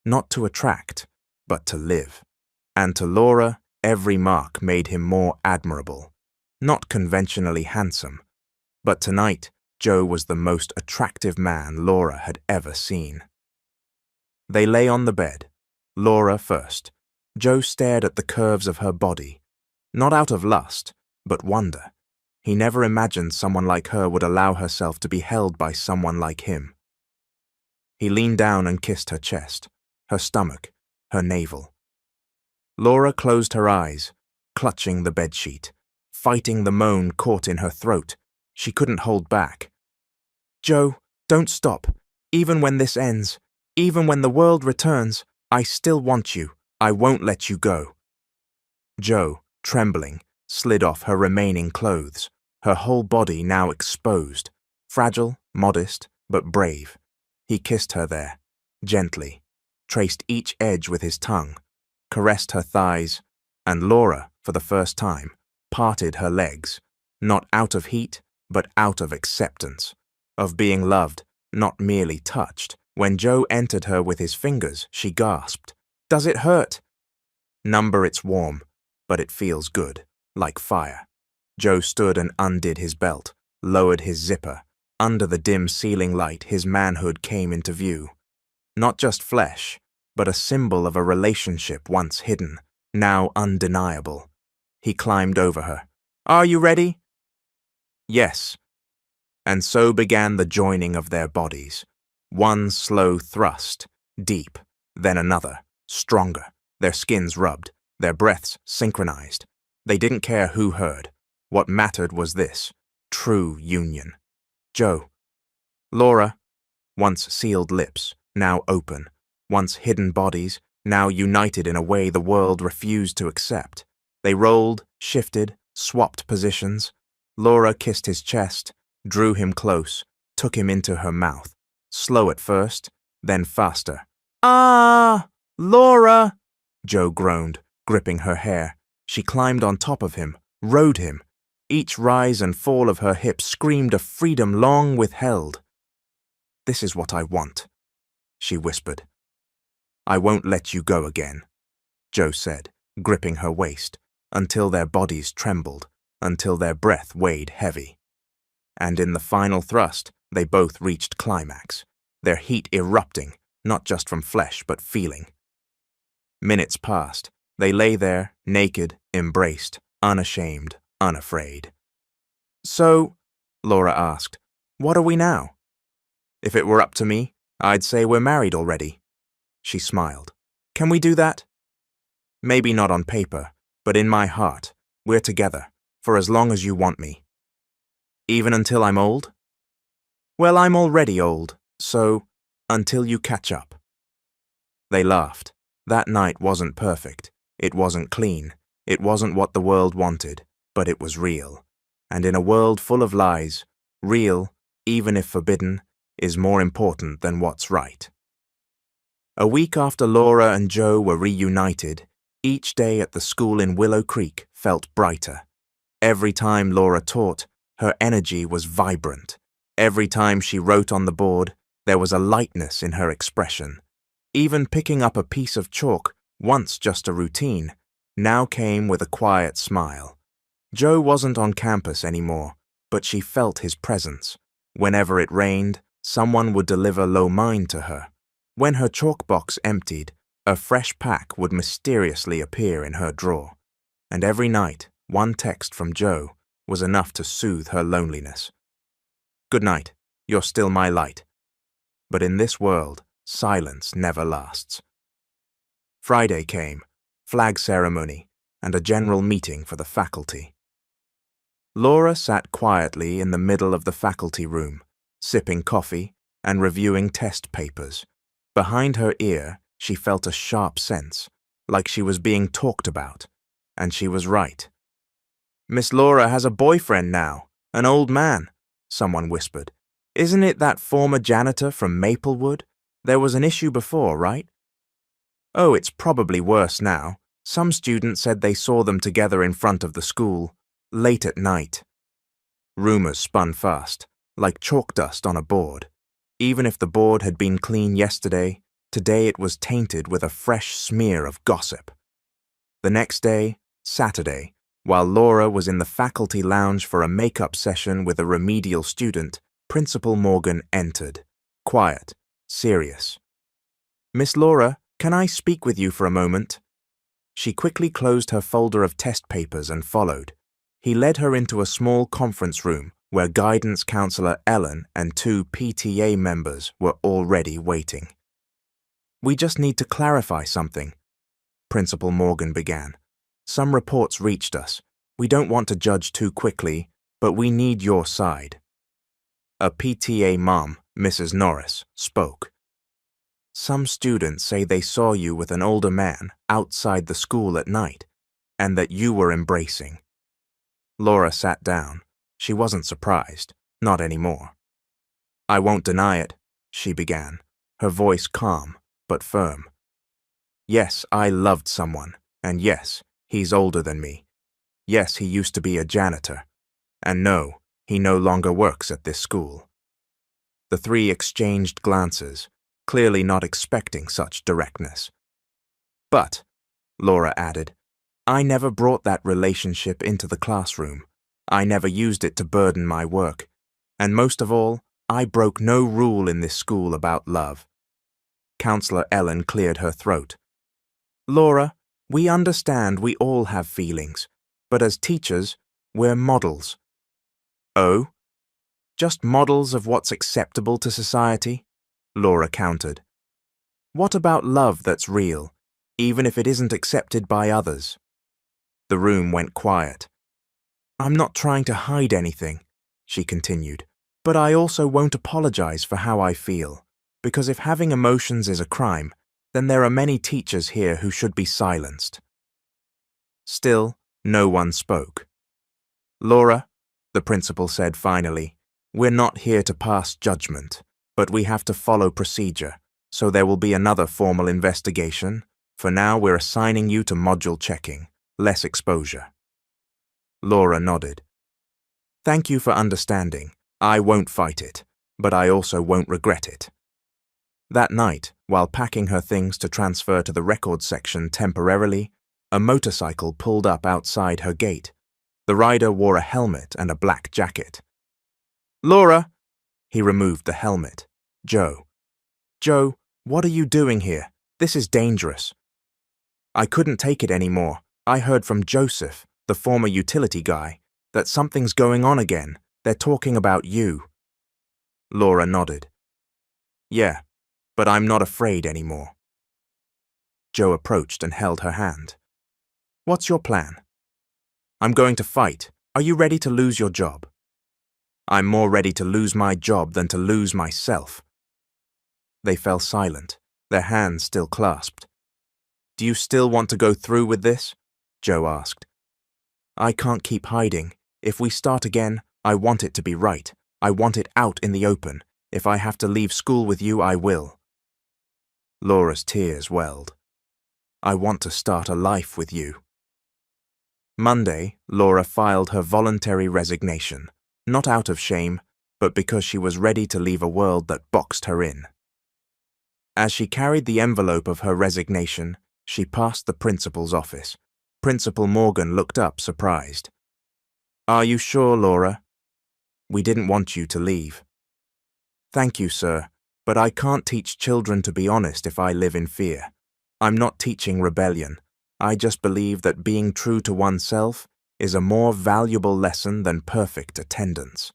not to attract, but to live. And to Laura, every mark made him more admirable, not conventionally handsome. But tonight, Joe was the most attractive man Laura had ever seen. They lay on the bed, Laura first. Joe stared at the curves of her body, not out of lust, but wonder. He never imagined someone like her would allow herself to be held by someone like him. He leaned down and kissed her chest, her stomach, her navel. Laura closed her eyes, clutching the bedsheet, fighting the moan caught in her throat. She couldn't hold back. "Joe, don't stop. Even when this ends, even when the world returns, I still want you. I won't let you go." Joe, trembling, slid off her remaining clothes, her whole body now exposed, fragile, modest, but brave. He kissed her there, gently, traced each edge with his tongue, caressed her thighs, and Laura, for the first time, parted her legs, not out of heat, but out of acceptance, of being loved, not merely touched. When Joe entered her with his fingers, she gasped, "Does it hurt?" "Number, it's warm, but it feels good, like fire." Joe stood and undid his belt, lowered his zipper. Under the dim ceiling light, his manhood came into view. Not just flesh, but a symbol of a relationship once hidden, now undeniable. He climbed over her. "Are you ready?" "Yes." And so began the joining of their bodies. One slow thrust, deep, then another, stronger, their skins rubbed, their breaths synchronized. They didn't care who heard. What mattered was this, true union. "Joe." Laura, once sealed lips, now open, once hidden bodies, now united in a way the world refused to accept. They rolled, shifted, swapped positions. Laura kissed his chest, drew him close, took him into her mouth, slow at first, then faster. "Ah! Laura!" Joe groaned, gripping her hair. She climbed on top of him, rode him. Each rise and fall of her hips screamed a freedom long withheld. "This is what I want," she whispered. "I won't let you go again," Joe said, gripping her waist, until their bodies trembled, until their breath weighed heavy. And in the final thrust, they both reached climax, their heat erupting, not just from flesh but feeling. Minutes passed. They lay there, naked, embraced, unashamed, unafraid. "So," Laura asked, "what are we now?" "If it were up to me, I'd say we're married already." She smiled. "Can we do that?" "Maybe not on paper, but in my heart, we're together, for as long as you want me." "Even until I'm old?" "Well, I'm already old, so until you catch up." They laughed. That night wasn't perfect. It wasn't clean. It wasn't what the world wanted, but it was real. And in a world full of lies, real, even if forbidden, is more important than what's right. A week after Laura and Joe were reunited, each day at the school in Willow Creek felt brighter. Every time Laura taught, her energy was vibrant. Every time she wrote on the board, there was a lightness in her expression. Even picking up a piece of chalk, once just a routine, now came with a quiet smile. Joe wasn't on campus anymore, but she felt his presence. Whenever it rained, someone would deliver lo mein to her. When her chalk box emptied, a fresh pack would mysteriously appear in her drawer. And every night, one text from Joe was enough to soothe her loneliness. "Good night, you're still my light." But in this world, silence never lasts. Friday came, flag ceremony, and a general meeting for the faculty. Laura sat quietly in the middle of the faculty room, sipping coffee and reviewing test papers. Behind her ear, she felt a sharp sense, like she was being talked about, and she was right. "Miss Laura has a boyfriend now, an old man," someone whispered. "Isn't it that former janitor from Maplewood? There was an issue before, right?" "Oh, it's probably worse now. Some students said they saw them together in front of the school, late at night." Rumors spun fast, like chalk dust on a board. Even if the board had been clean yesterday, today it was tainted with a fresh smear of gossip. The next day, Saturday, while Laura was in the faculty lounge for a makeup session with a remedial student, Principal Morgan entered, quiet, serious. "Miss Laura, can I speak with you for a moment?" She quickly closed her folder of test papers and followed. He led her into a small conference room where guidance counselor Ellen and 2 PTA members were already waiting. "We just need to clarify something," Principal Morgan began. "Some reports reached us. We don't want to judge too quickly, but we need your side." A PTA mom, Mrs. Norris, spoke. "Some students say they saw you with an older man outside the school at night, and that you were embracing." Laura sat down. She wasn't surprised, not anymore. "I won't deny it," she began, her voice calm but firm. "Yes, I loved someone, and yes, he's older than me. Yes, he used to be a janitor. And no, he no longer works at this school." The 3 exchanged glances, clearly not expecting such directness. "But," Laura added, "I never brought that relationship into the classroom. I never used it to burden my work. And most of all, I broke no rule in this school about love." Counselor Ellen cleared her throat. "Laura, we understand we all have feelings, but as teachers, we're models." "Oh? Just models of what's acceptable to society?" Laura countered. "What about love that's real, even if it isn't accepted by others?" The room went quiet. "I'm not trying to hide anything," she continued. But I also won't apologize for how I feel, because if having emotions is a crime, then there are many teachers here who should be silenced. Still, no one spoke. Laura, the principal said finally, we're not here to pass judgment, but we have to follow procedure, so there will be another formal investigation. For now, we're assigning you to module checking, less exposure. Laura nodded. Thank you for understanding. I won't fight it, but I also won't regret it. That night, while packing her things to transfer to the records section temporarily, a motorcycle pulled up outside her gate. The rider wore a helmet and a black jacket. Laura! He removed the helmet. Joe. Joe, what are you doing here? This is dangerous. I couldn't take it anymore. I heard from Joseph, the former utility guy, that something's going on again. They're talking about you. Laura nodded. Yeah, but I'm not afraid anymore. Joe approached and held her hand. What's your plan? I'm going to fight. Are you ready to lose your job? I'm more ready to lose my job than to lose myself. They fell silent, their hands still clasped. Do you still want to go through with this? Joe asked. I can't keep hiding. If we start again, I want it to be right. I want it out in the open. If I have to leave school with you, I will. Laura's tears welled. I want to start a life with you. Monday, Laura filed her voluntary resignation, not out of shame, but because she was ready to leave a world that boxed her in. As she carried the envelope of her resignation, she passed the principal's office. Principal Morgan looked up, surprised. Are you sure, Laura? We didn't want you to leave. Thank you, sir, but I can't teach children to be honest if I live in fear. I'm not teaching rebellion. I just believe that being true to oneself is a more valuable lesson than perfect attendance.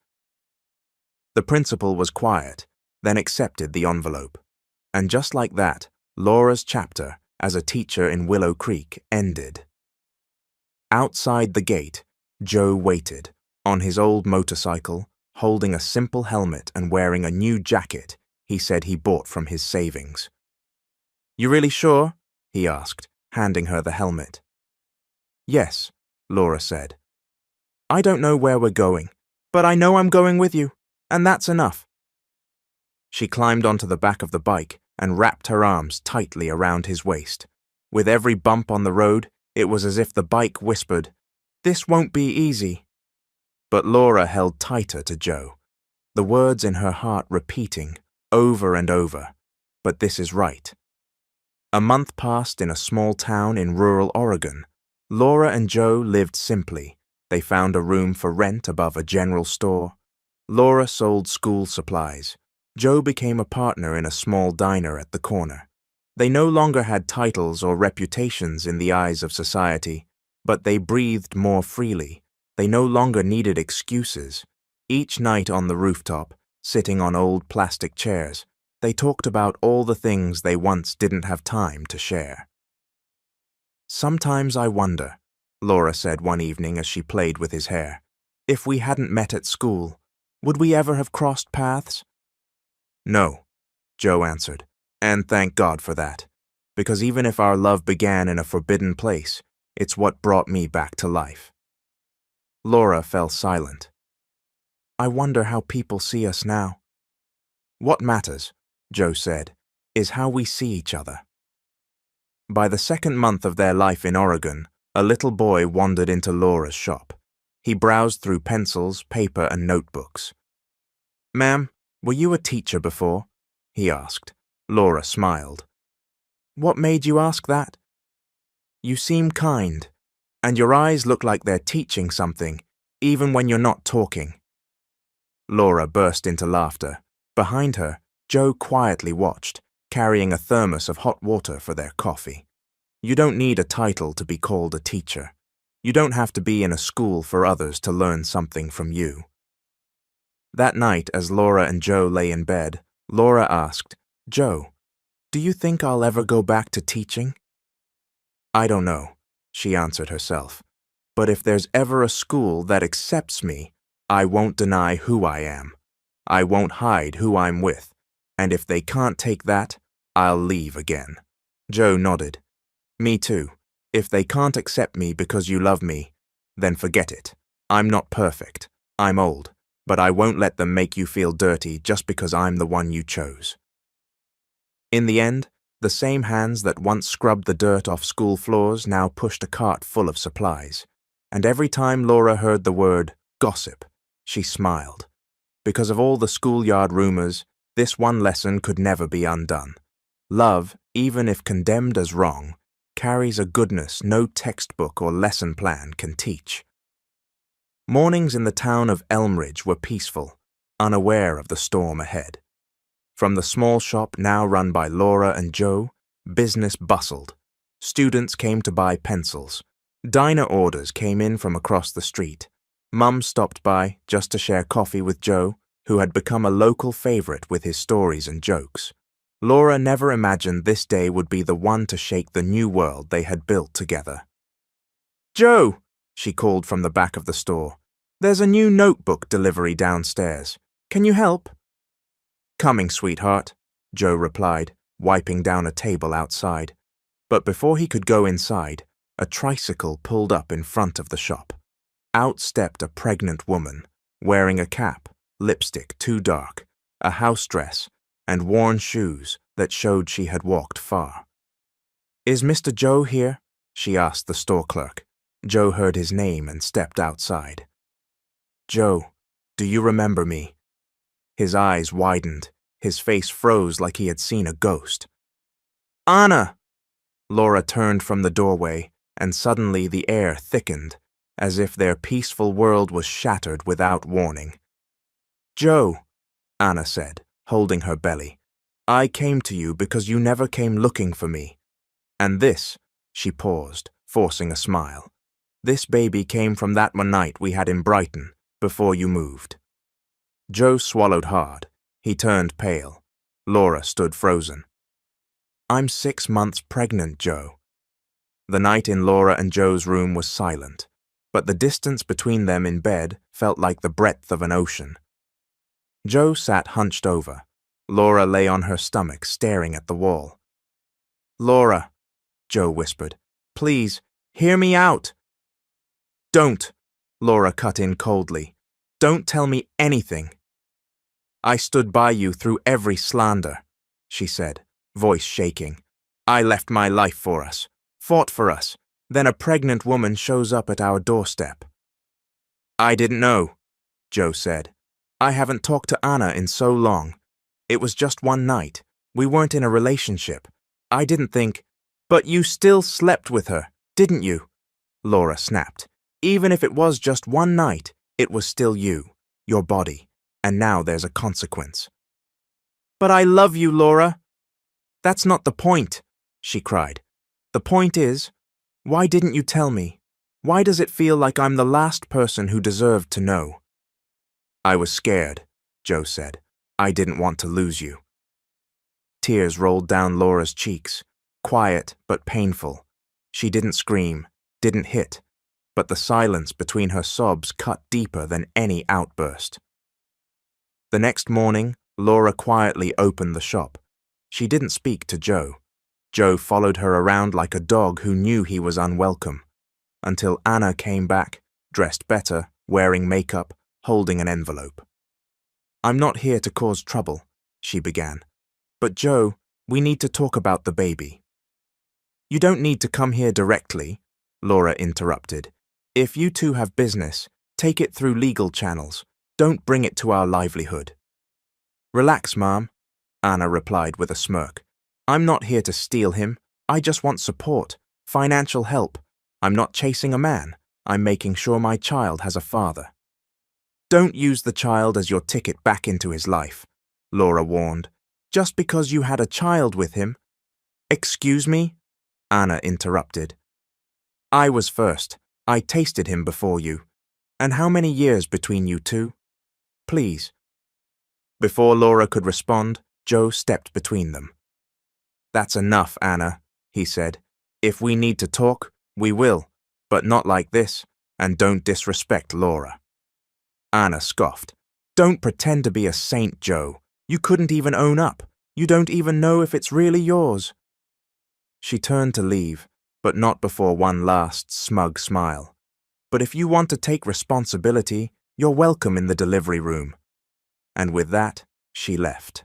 The principal was quiet, then accepted the envelope. And just like that, Laura's chapter as a teacher in Willow Creek ended. Outside the gate, Joe waited, on his old motorcycle, holding a simple helmet and wearing a new jacket he said he bought from his savings. You really sure? He asked, handing her the helmet. Yes, Laura said. I don't know where we're going, but I know I'm going with you, and that's enough. She climbed onto the back of the bike and wrapped her arms tightly around his waist. With every bump on the road, it was as if the bike whispered, This won't be easy. But Laura held tighter to Joe, the words in her heart repeating over and over, but this is right. A month passed in a small town in rural Oregon. Laura and Joe lived simply. They found a room for rent above a general store. Laura sold school supplies. Joe became a partner in a small diner at the corner. They no longer had titles or reputations in the eyes of society, but they breathed more freely. They no longer needed excuses. Each night on the rooftop, sitting on old plastic chairs, they talked about all the things they once didn't have time to share. Sometimes I wonder, Laura said one evening as she played with his hair, if we hadn't met at school, would we ever have crossed paths? No, Joe answered, and thank God for that, because even if our love began in a forbidden place, it's what brought me back to life. Laura fell silent. I wonder how people see us now. What matters, Joe said, is how we see each other. By the second month of their life in Oregon, a little boy wandered into Laura's shop. He browsed through pencils, paper, and notebooks. Ma'am, were you a teacher before? He asked. Laura smiled. What made you ask that? You seem kind, and your eyes look like they're teaching something, even when you're not talking. Laura burst into laughter. Behind her, Joe quietly watched, carrying a thermos of hot water for their coffee. You don't need a title to be called a teacher. You don't have to be in a school for others to learn something from you. That night, as Laura and Joe lay in bed, Laura asked, Joe, do you think I'll ever go back to teaching? I don't know, she answered herself. But if there's ever a school that accepts me, I won't deny who I am. I won't hide who I'm with, and if they can't take that, I'll leave again. Joe nodded. Me too. If they can't accept me because you love me, then forget it. I'm not perfect. I'm old, but I won't let them make you feel dirty just because I'm the one you chose. In the end, the same hands that once scrubbed the dirt off school floors now pushed a cart full of supplies, and every time Laura heard the word gossip, she smiled. Because of all the schoolyard rumors, this one lesson could never be undone. Love, even if condemned as wrong, carries a goodness no textbook or lesson plan can teach. Mornings in the town of Elmridge were peaceful, unaware of the storm ahead. From the small shop now run by Laura and Joe, business bustled. Students came to buy pencils. Diner orders came in from across the street. Mum stopped by just to share coffee with Joe, who had become a local favorite with his stories and jokes. Laura never imagined this day would be the one to shake the new world they had built together. "Joe," she called from the back of the store, "there's a new notebook delivery downstairs. Can you help?" "Coming, sweetheart," Joe replied, wiping down a table outside. But before he could go inside, a tricycle pulled up in front of the shop. Out stepped a pregnant woman, wearing a cap, lipstick too dark, a house dress, and worn shoes that showed she had walked far. "Is Mr. Joe here?" she asked the store clerk. Joe heard his name and stepped outside. "Joe, do you remember me?" His eyes widened, his face froze like he had seen a ghost. "Anna!" Laura turned from the doorway, and suddenly the air thickened, as if their peaceful world was shattered without warning. "Joe," Anna said, holding her belly, "I came to you because you never came looking for me. And this," she paused, forcing a smile, "this baby came from that one night we had in Brighton, before you moved." Joe swallowed hard. He turned pale. Laura stood frozen. "I'm 6 months pregnant, Joe." The night in Laura and Joe's room was silent, but the distance between them in bed felt like the breadth of an ocean. Joe sat hunched over. Laura lay on her stomach, staring at the wall. "Laura," Joe whispered, "please, hear me out." "Don't," Laura cut in coldly. "Don't tell me anything." "I stood by you through every slander," she said, voice shaking. "I left my life for us, fought for us, then a pregnant woman shows up at our doorstep." "I didn't know," Joe said. "I haven't talked to Anna in so long. It was just one night. We weren't in a relationship. I didn't think—" "But you still slept with her, didn't you?" Laura snapped. "Even if it was just one night, it was still you, your body, and now there's a consequence." "But I love you, Laura." "That's not the point," she cried. "The point is, why didn't you tell me? Why does it feel like I'm the last person who deserved to know?" "I was scared," Joe said. "I didn't want to lose you." Tears rolled down Laura's cheeks, quiet but painful. She didn't scream, didn't hit, but the silence between her sobs cut deeper than any outburst. The next morning, Laura quietly opened the shop. She didn't speak to Joe. Joe followed her around like a dog who knew he was unwelcome, until Anna came back, dressed better, wearing makeup, holding an envelope. "I'm not here to cause trouble," she began. "But Joe, we need to talk about the baby." "You don't need to come here directly," Laura interrupted. "If you two have business, take it through legal channels. Don't bring it to our livelihood." "Relax, Mom," Anna replied with a smirk. "I'm not here to steal him. I just want support, financial help. I'm not chasing a man. I'm making sure my child has a father." "Don't use the child as your ticket back into his life," Laura warned. "Just because you had a child with him—" "Excuse me?" Anna interrupted. "I was first. I tasted him before you. And how many years between you two? Please." Before Laura could respond, Joe stepped between them. "That's enough, Anna," he said. "If we need to talk, we will, but not like this, and don't disrespect Laura." Anna scoffed. Don't pretend to be a saint, Joe. You couldn't even own up. You don't even know if it's really yours. She turned to leave, but not before one last smug smile. But if you want to take responsibility, you're welcome in the delivery room. And with that, she left.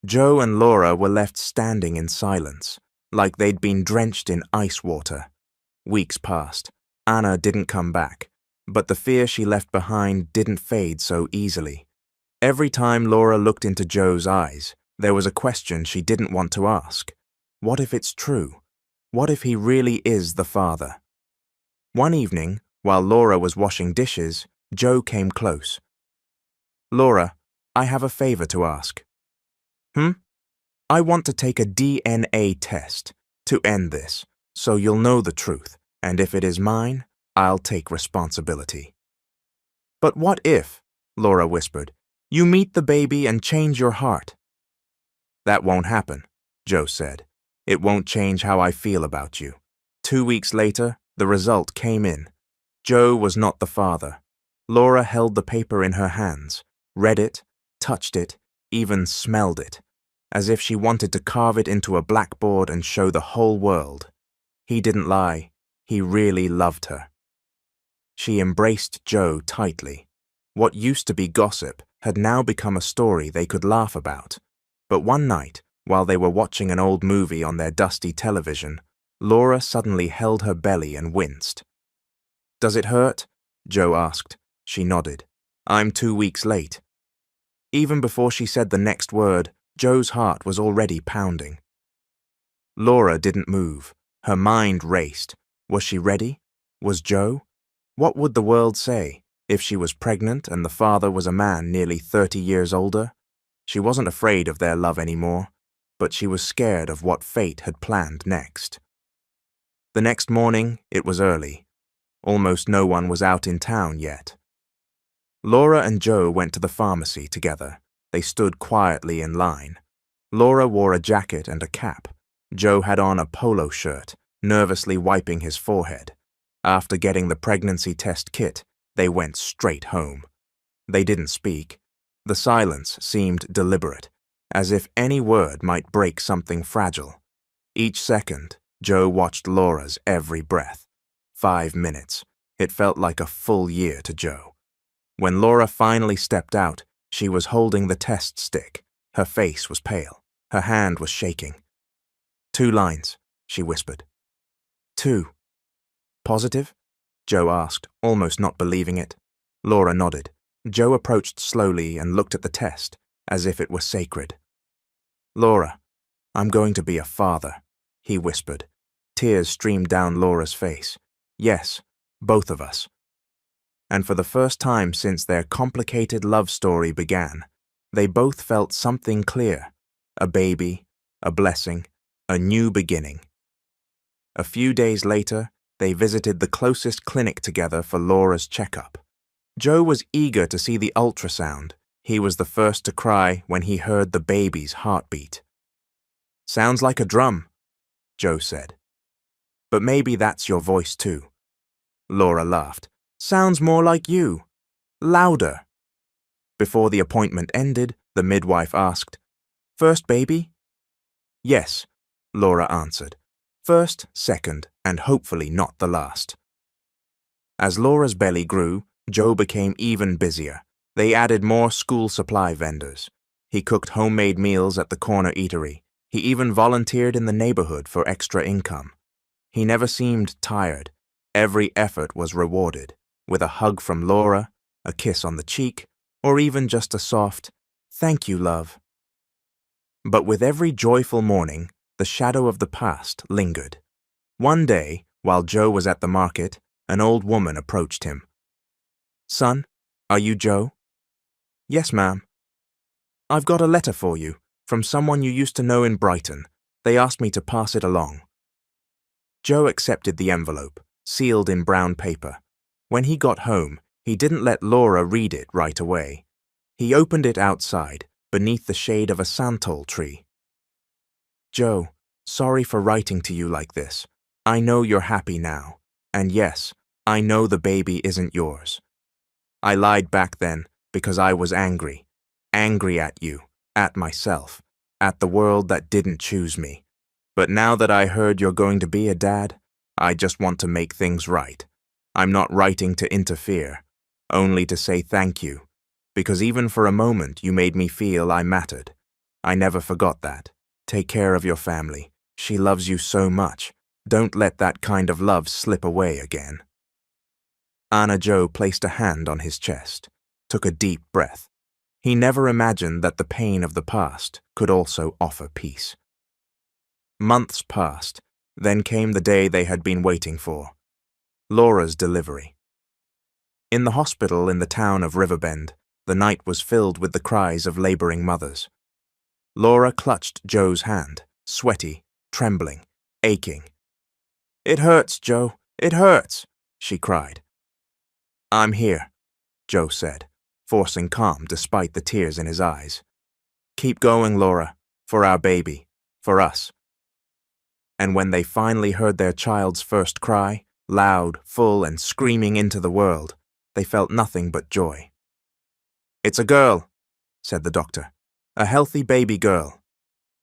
Joe and Laura were left standing in silence, like they'd been drenched in ice water. Weeks passed. Anna didn't come back, but the fear she left behind didn't fade so easily. Every time Laura looked into Joe's eyes, there was a question she didn't want to ask. What if it's true? What if he really is the father? One evening, while Laura was washing dishes, Joe came close. Laura, I have a favor to ask. I want to take a DNA test to end this, so you'll know the truth, and if it is mine, I'll take responsibility. But what if, Laura whispered, you meet the baby and change your heart? That won't happen, Joe said. It won't change how I feel about you. 2 weeks later, the result came in. Joe was not the father. Laura held the paper in her hands, read it, touched it, even smelled it, as if she wanted to carve it into a blackboard and show the whole world. He didn't lie. He really loved her. She embraced Joe tightly. What used to be gossip had now become a story they could laugh about. But one night, while they were watching an old movie on their dusty television, Laura suddenly held her belly and winced. Does it hurt? Joe asked. She nodded. I'm 2 weeks late. Even before she said the next word, Joe's heart was already pounding. Laura didn't move. Her mind raced. Was she ready? Was Joe? What would the world say if she was pregnant and the father was a man nearly 30 years older? She wasn't afraid of their love anymore, but she was scared of what fate had planned next. The next morning, it was early. Almost no one was out in town yet. Laura and Joe went to the pharmacy together. They stood quietly in line. Laura wore a jacket and a cap. Joe had on a polo shirt, nervously wiping his forehead. After getting the pregnancy test kit, they went straight home. They didn't speak. The silence seemed deliberate, as if any word might break something fragile. Each second, Joe watched Laura's every breath. 5 minutes. It felt like a full year to Joe. When Laura finally stepped out, she was holding the test stick. Her face was pale. Her hand was shaking. 2 lines, she whispered. 2. Positive? Joe asked, almost not believing it. Laura nodded. Joe approached slowly and looked at the test, as if it were sacred. Laura, I'm going to be a father, he whispered. Tears streamed down Laura's face. Yes, both of us. And for the first time since their complicated love story began, they both felt something clear. A baby, a blessing, a new beginning. A few days later, they visited the closest clinic together for Laura's checkup. Joe was eager to see the ultrasound. He was the first to cry when he heard the baby's heartbeat. Sounds like a drum, Joe said. But maybe that's your voice too. Laura laughed. Sounds more like you. Louder. Before the appointment ended, the midwife asked, First baby? Yes, Laura answered. First, second, and hopefully not the last. As Laura's belly grew, Joe became even busier. They added more school supply vendors. He cooked homemade meals at the corner eatery. He even volunteered in the neighborhood for extra income. He never seemed tired. Every effort was rewarded, with a hug from Laura, a kiss on the cheek, or even just a soft, "Thank you, love." But with every joyful morning, the shadow of the past lingered. One day, while Joe was at the market, an old woman approached him. "Son, are you Joe?" "Yes, ma'am." "I've got a letter for you, from someone you used to know in Brighton. They asked me to pass it along." Joe accepted the envelope, sealed in brown paper. When he got home, he didn't let Laura read it right away. He opened it outside, beneath the shade of a santol tree. "Joe, sorry for writing to you like this. I know you're happy now. And yes, I know the baby isn't yours. I lied back then, because I was angry. Angry at you, at myself, at the world that didn't choose me. But now that I heard you're going to be a dad, I just want to make things right. I'm not writing to interfere, only to say thank you, because even for a moment you made me feel I mattered. I never forgot that. Take care of your family. She loves you so much. Don't let that kind of love slip away again. Anna Joe placed a hand on his chest, took a deep breath. He never imagined that the pain of the past could also offer peace. Months passed, then came the day they had been waiting for. Laura's delivery. In the hospital in the town of Riverbend, the night was filled with the cries of laboring mothers. Laura clutched Joe's hand, sweaty, trembling, aching. "It hurts, Joe. It hurts," she cried. "I'm here," Joe said, forcing calm despite the tears in his eyes. "Keep going, Laura, for our baby, for us." And when they finally heard their child's first cry, loud, full, and screaming into the world, they felt nothing but joy. "It's a girl," said the doctor. "A healthy baby girl."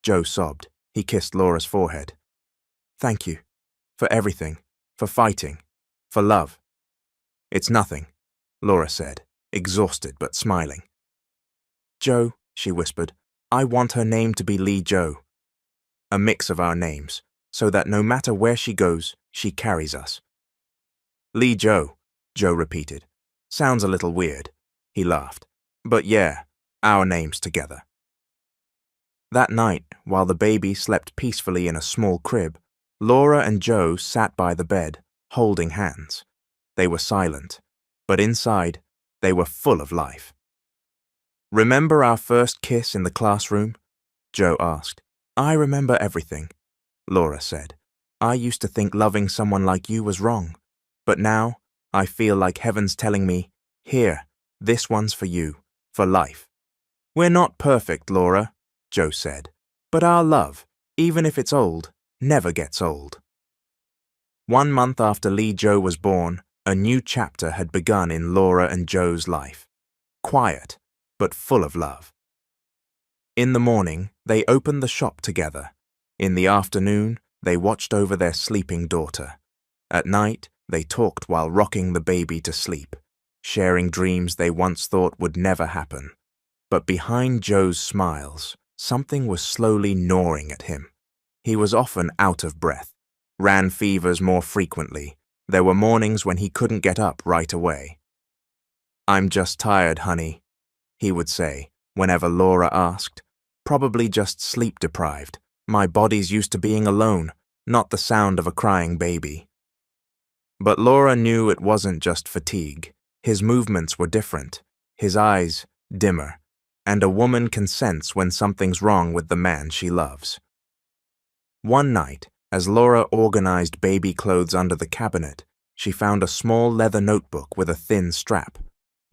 Joe sobbed. He kissed Laura's forehead. "Thank you. For everything. For fighting. For love." "It's nothing," Laura said, exhausted but smiling. "Joe," she whispered, "I want her name to be Lee Joe. A mix of our names, so that no matter where she goes, she carries us." "Lee Joe," Joe repeated. "Sounds a little weird." He laughed. "But yeah, our names together." That night, while the baby slept peacefully in a small crib, Laura and Joe sat by the bed, holding hands. They were silent, but inside, they were full of life. "Remember our first kiss in the classroom?" Joe asked. "I remember everything," Laura said. "I used to think loving someone like you was wrong, but now I feel like heaven's telling me, here, this one's for you, for life." "We're not perfect, Laura," Joe said, "but our love, even if it's old, never gets old." 1 month after Lee Joe was born, a new chapter had begun in Laura and Joe's life. Quiet, but full of love. In the morning, they opened the shop together. In the afternoon, they watched over their sleeping daughter. At night, they talked while rocking the baby to sleep, sharing dreams they once thought would never happen. But behind Joe's smiles, something was slowly gnawing at him. He was often out of breath, ran fevers more frequently. There were mornings when he couldn't get up right away. "I'm just tired, honey," he would say, whenever Laura asked. "Probably just sleep-deprived. My body's used to being alone, not the sound of a crying baby." But Laura knew it wasn't just fatigue. His movements were different, his eyes dimmer, and a woman can sense when something's wrong with the man she loves. One night, as Laura organized baby clothes under the cabinet, she found a small leather notebook with a thin strap.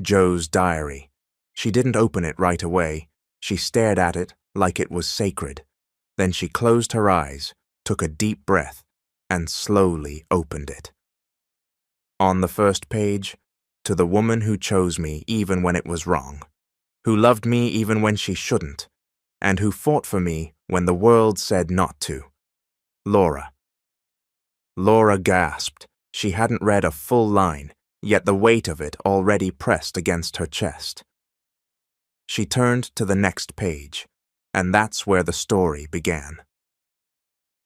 Joe's diary. She didn't open it right away. She stared at it like it was sacred. Then she closed her eyes, took a deep breath, and slowly opened it. On the first page, "To the woman who chose me even when it was wrong, who loved me even when she shouldn't, and who fought for me when the world said not to. Laura." Laura gasped. She hadn't read a full line, yet the weight of it already pressed against her chest. She turned to the next page, and that's where the story began.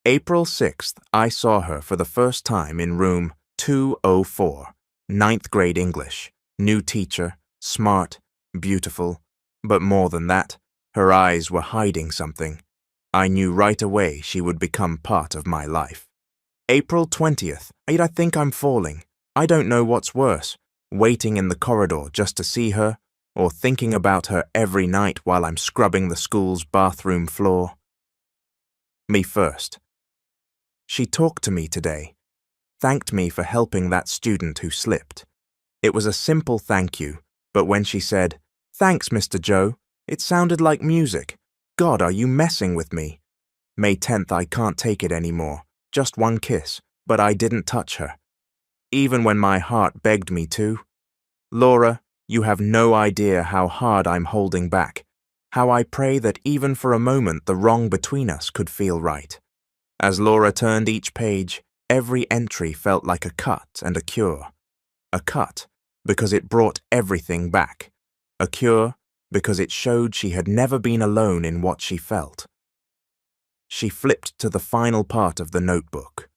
April 6th, I saw her for the first time in room 204, 9th grade English, new teacher, smart, beautiful, but more than that, her eyes were hiding something. I knew right away she would become part of my life. April 20th, I think I'm falling. I don't know what's worse, waiting in the corridor just to see her, or thinking about her every night while I'm scrubbing the school's bathroom floor. Me first. She talked to me today, thanked me for helping that student who slipped. It was a simple thank you, but when she said, "Thanks, Mr. Joe," it sounded like music. God, are you messing with me? May 10th, I can't take it anymore. Just one kiss, but I didn't touch her. Even when my heart begged me to. Laura, You have no idea how hard I'm holding back, how I pray that even for a moment the wrong between us could feel right. As Laura turned each page, every entry felt like a cut and a cure. A cut, because it brought everything back. A cure, because it showed she had never been alone in what she felt. She flipped to the final part of the notebook.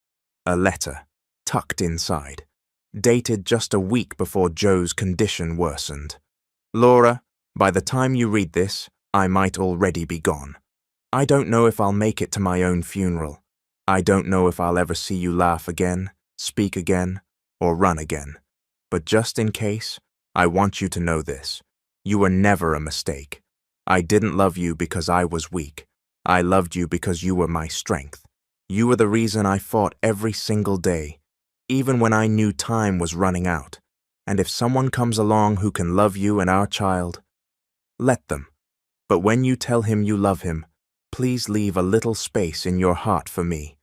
A letter, tucked inside, dated just a week before Joe's condition worsened. Laura, by the time you read this, I might already be gone. I don't know if I'll make it to my own funeral. I don't know if I'll ever see you laugh again, speak again, or run again. But just in case, I want you to know this. You were never a mistake. I didn't love you because I was weak. I loved you because you were my strength. You were the reason I fought every single day, even when I knew time was running out. And if someone comes along who can love you and our child, let them. But when you tell him you love him, please leave a little space in your heart for me.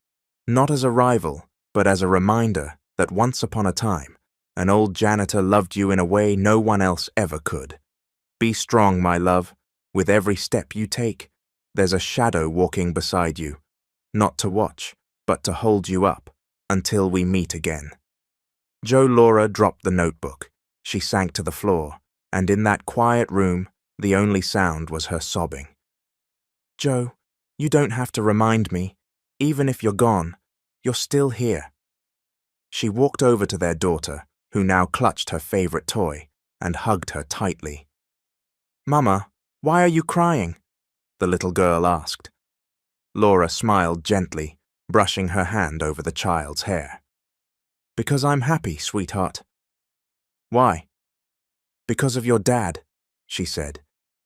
Not as a rival, but as a reminder that once upon a time, an old janitor loved you in a way no one else ever could. Be strong, my love. With every step you take, there's a shadow walking beside you, not to watch, but to hold you up until we meet again. Laura dropped the notebook. She sank to the floor, and in that quiet room, the only sound was her sobbing. Joe, you don't have to remind me. Even if you're gone, you're still here. She walked over to their daughter, who now clutched her favorite toy, and hugged her tightly. Mama, why are you crying? The little girl asked. Laura smiled gently, brushing her hand over the child's hair. Because I'm happy, sweetheart. Why? Because of your dad, she said.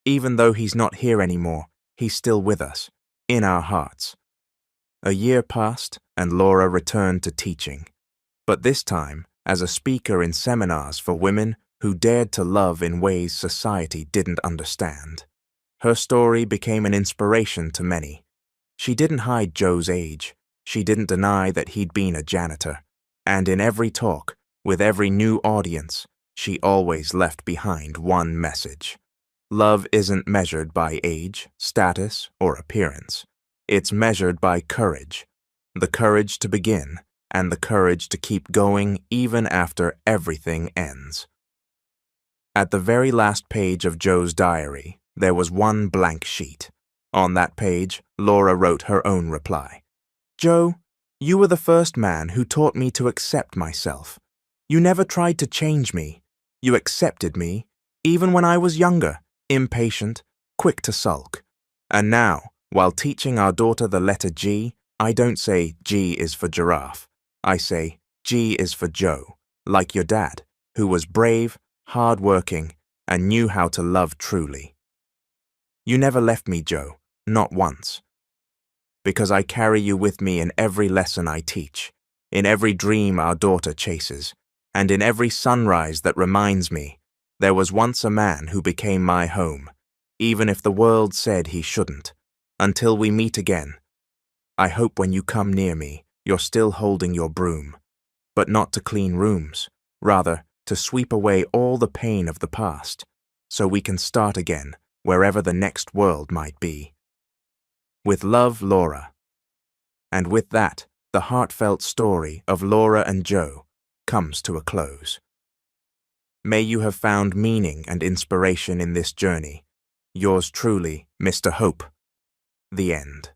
Even though he's not here anymore, he's still with us, in our hearts. A year passed, and Laura returned to teaching, but this time as a speaker in seminars for women who dared to love in ways society didn't understand. Her story became an inspiration to many. She didn't hide Joe's age. She didn't deny that he'd been a janitor. And in every talk, with every new audience, she always left behind one message. Love isn't measured by age, status, or appearance. It's measured by courage. The courage to begin, and the courage to keep going even after everything ends. At the very last page of Joe's diary, there was one blank sheet. On that page, Laura wrote her own reply. Joe, you were the first man who taught me to accept myself. You never tried to change me. You accepted me, even when I was younger, impatient, quick to sulk. And now, while teaching our daughter the letter G, I don't say G is for giraffe. I say G is for Joe, like your dad, who was brave, hard-working, and knew how to love truly. You never left me, Joe, not once. Because I carry you with me in every lesson I teach, in every dream our daughter chases, and in every sunrise that reminds me there was once a man who became my home, even if the world said he shouldn't. Until we meet again, I hope when you come near me, you're still holding your broom, but not to clean rooms, rather to sweep away all the pain of the past, so we can start again wherever the next world might be. With love, Laura. And with that, the heartfelt story of Laura and Joe comes to a close. May you have found meaning and inspiration in this journey. Yours truly, Mr. Hope. The end.